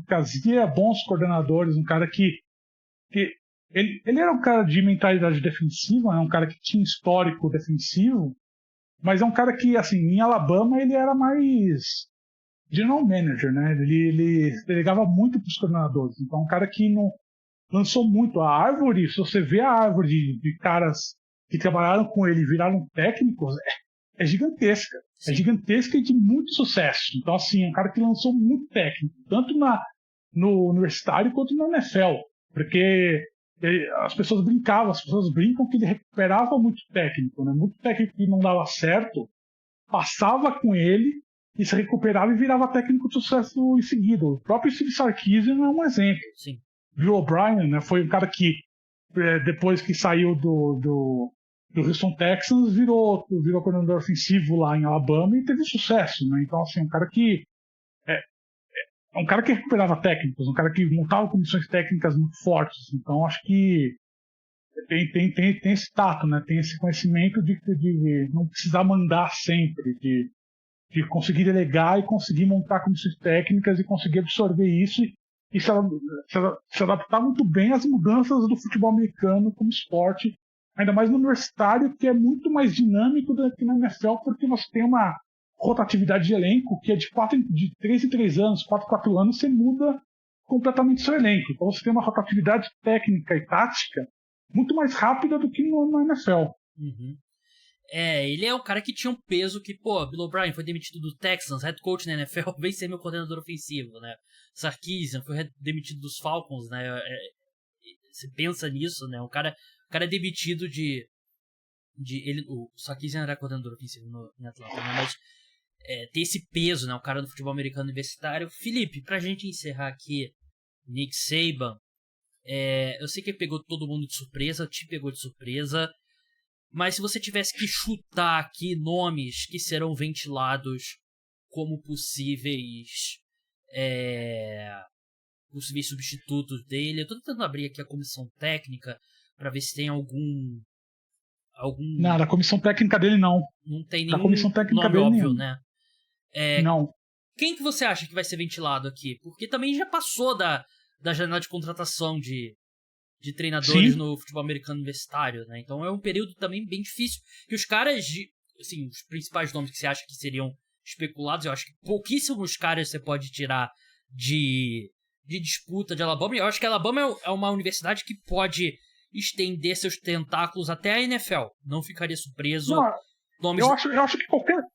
Fazia bons coordenadores. Um cara que ele era um cara de mentalidade defensiva, um cara que tinha histórico defensivo, mas é um cara que, assim, em Alabama ele era mais general manager, né? Ele delegava muito para os coordenadores. Então, um cara que não lançou muito. A árvore, se você vê a árvore de caras que trabalharam com ele e viraram técnicos, é gigantesca. Sim. É gigantesca e de muito sucesso. Então, assim, é um cara que lançou muito técnico, tanto no universitário quanto na NFL. Porque as pessoas brincam que ele recuperava muito técnico, né? Muito técnico que não dava certo, passava com ele e se recuperava e virava técnico de sucesso em seguida. O próprio Steve Sarkisian é um exemplo. Sim. Bill O'Brien, né, foi um cara que depois que saiu do Houston Texans virou coordenador ofensivo lá em Alabama e teve sucesso, né? Então, assim, um cara que um cara que recuperava técnicos, um cara que montava comissões técnicas muito fortes. Então, acho que tem esse tato, né? Tem esse conhecimento de não precisar mandar sempre, de conseguir delegar e conseguir montar comissões técnicas e conseguir absorver isso e se adaptar muito bem às mudanças do futebol americano como esporte, ainda mais no universitário, que é muito mais dinâmico do que na NFL, porque você tem uma rotatividade de elenco que é de 3 em 3 anos, 4 em 4 anos, você muda completamente seu elenco. Então você tem uma rotatividade técnica e tática muito mais rápida do que na NFL. Uhum. Ele é um cara que tinha um peso que, Bill O'Brien foi demitido do Texans, head coach na NFL, vem ser meu coordenador ofensivo, né? Sarkisian foi demitido dos Falcons, né? Você pensa nisso, né? O cara é demitido o Sarkisian era coordenador ofensivo em Atlanta, né? Mas ter esse peso, né? O cara do futebol americano universitário. Felipe, pra gente encerrar aqui, Nick Saban, eu sei que ele pegou todo mundo de surpresa, te pegou de surpresa, mas se você tivesse que chutar aqui nomes que serão ventilados como possíveis substitutos dele, eu tô tentando abrir aqui a comissão técnica pra ver se tem algum... Não, da comissão técnica dele não. Não tem nenhum comissão técnica nome dele óbvio, nenhum. né? Não. Quem que você acha que vai ser ventilado aqui? Porque também já passou da janela de contratação de treinadores Sim. no futebol americano universitário, né? Então é um período também bem difícil. E os caras, assim, os principais nomes que você acha que seriam especulados, eu acho que pouquíssimos caras você pode tirar de disputa de Alabama. E eu acho que a Alabama é uma universidade que pode estender seus tentáculos até a NFL. Não ficaria surpreso. Não, eu acho que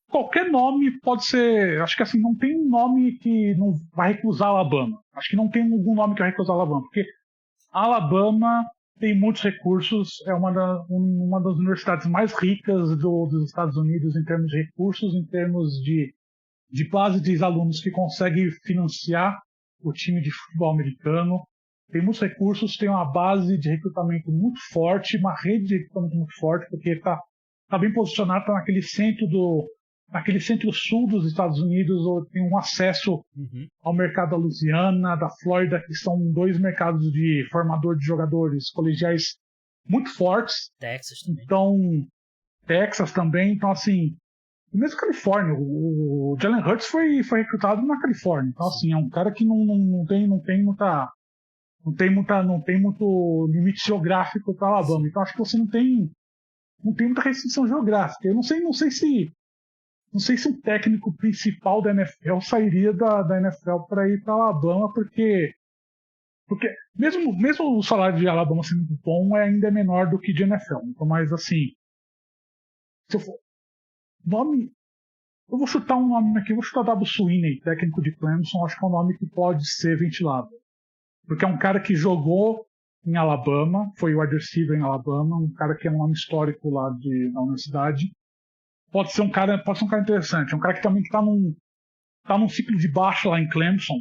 qualquer nome pode ser. Acho que assim, não tem um nome que não vai recusar Alabama. Acho que não tem algum nome que vai recusar Alabama, porque a Alabama tem muitos recursos, é uma das universidades mais ricas dos Estados Unidos em termos de recursos, em termos de base de alunos que consegue financiar o time de futebol americano. tem muitos recursos, tem uma base de recrutamento muito forte, uma rede de recrutamento muito forte, porque está bem posicionado, está naquele centro-sul dos Estados Unidos, onde tem um acesso ao mercado da Louisiana, da Flórida, que são 2 mercados de formador de jogadores colegiais muito fortes. Texas também. Então, Texas também. Então, assim, mesmo Califórnia, o Jalen Hurts foi recrutado na Califórnia. Então, assim, é um cara que não tem muito limite geográfico para Alabama. Então, acho que você não tem muita restrição geográfica. Eu não sei se o técnico principal da NFL sairia da NFL para ir para Alabama, porque mesmo o salário de Alabama sendo muito bom, ainda é menor do que de NFL. Então, mas assim, se eu for nome, eu vou chutar um nome aqui, eu vou chutar W. Swinney, técnico de Clemson. Acho que é um nome que pode ser ventilado, porque é um cara que jogou em Alabama, foi wide receiver em Alabama, um cara que é um nome histórico lá na universidade. Pode ser um cara interessante, um cara que também tá num ciclo de baixa lá em Clemson,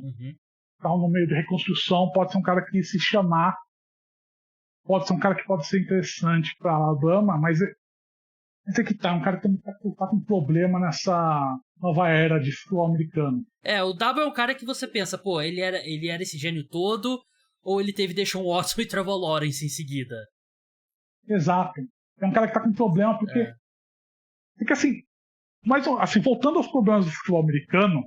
tá no meio de reconstrução. Pode ser um cara que, se chamar, pode ser um cara que pode ser interessante para Alabama, mas esse aqui um cara que tá com problema nessa nova era de futebol americano. O W é um cara que você pensa, pô, ele era esse gênio todo, ou ele teve Deshaun Watson e Trevor Lawrence em seguida? Exato. É um cara que tá com problema porque assim, mas assim, voltando aos problemas do futebol americano,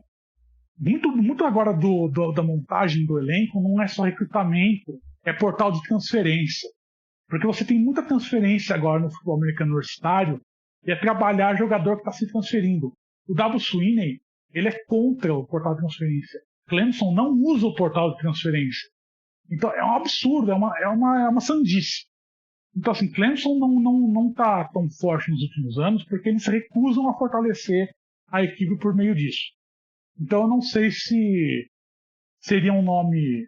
muito agora da montagem do elenco não é só recrutamento, é portal de transferência. Porque você tem muita transferência agora no futebol americano universitário, e é trabalhar jogador que está se transferindo. O W. Swinney, ele é contra o portal de transferência. Clemson não usa o portal de transferência. Então é um absurdo, é uma sandice. Então, assim, Clemson não está tão forte nos últimos anos porque eles se recusam a fortalecer a equipe por meio disso. Então, eu não sei se seria um nome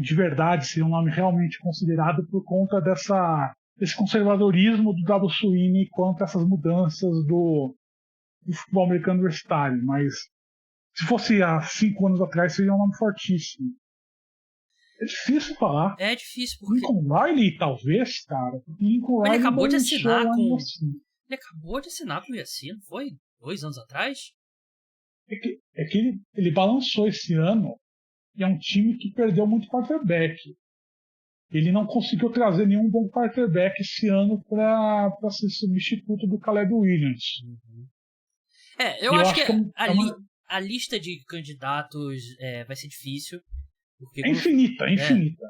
de verdade, seria um nome realmente considerado por conta desse conservadorismo do W. Swinney quanto a essas mudanças do futebol americano universitário. Mas se fosse há 5 anos atrás, seria um nome fortíssimo. É difícil falar. É difícil porque... Lincoln Riley, talvez, cara. Lincoln Ele Riley acabou de assinar com... Assim. Ele acabou de assinar com o USC, não foi? 2 anos atrás? É que ele balançou esse ano e é um time que perdeu muito quarterback. Ele não conseguiu trazer nenhum bom quarterback esse ano para ser substituto do Caleb Williams. Eu acho que a lista de candidatos vai ser difícil. Porque, é infinita.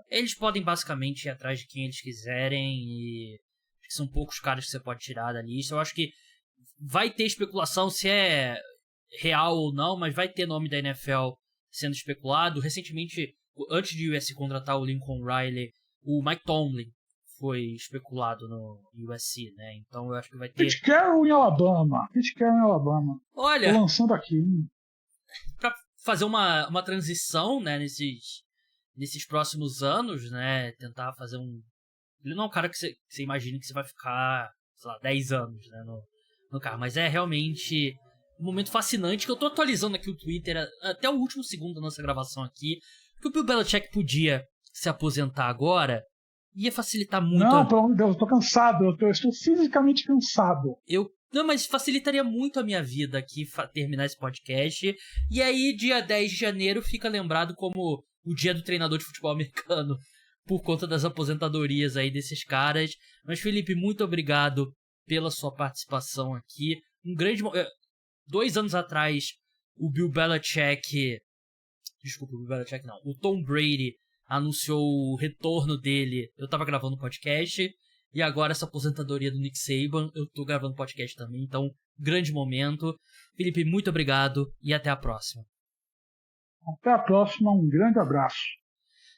Eles podem basicamente ir atrás de quem eles quiserem e são poucos caras que você pode tirar da lista. Eu acho que vai ter especulação se é real ou não, mas vai ter nome da NFL sendo especulado. Recentemente, antes de o USC contratar o Lincoln Riley, o Mike Tomlin foi especulado no USC, né? Então eu acho que vai ter... Pete Carroll em Alabama. Olha... Tô lançando aqui. Pra fazer uma transição, né, nesses próximos anos, né, tentar fazer ele não é um cara que você imagina que você vai ficar, sei lá, 10 anos, né, no carro, mas é realmente um momento fascinante, que eu tô atualizando aqui o Twitter até o último segundo da nossa gravação aqui, que o Bill Belichick podia se aposentar agora, ia facilitar muito... Não, pelo amor de Deus, eu tô cansado, eu estou fisicamente cansado. Não, mas facilitaria muito a minha vida aqui terminar esse podcast. E aí, dia 10 de janeiro fica lembrado como o dia do treinador de futebol americano, por conta das aposentadorias aí desses caras. Mas, Felipe, muito obrigado pela sua participação aqui. 2 anos atrás, o Bill Belichick... Desculpa, o Bill Belichick não. O Tom Brady anunciou o retorno dele. Eu tava gravando um podcast... E agora essa aposentadoria do Nick Saban, eu tô gravando podcast também, então grande momento. Felipe, muito obrigado e até a próxima. Até a próxima, um grande abraço.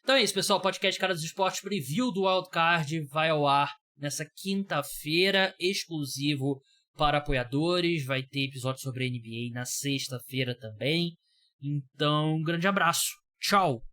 Então é isso, pessoal, o podcast Cara dos Esportes Preview do Wildcard vai ao ar nessa quinta-feira, exclusivo para apoiadores. Vai ter episódio sobre a NBA na sexta-feira também. Então, um grande abraço. Tchau!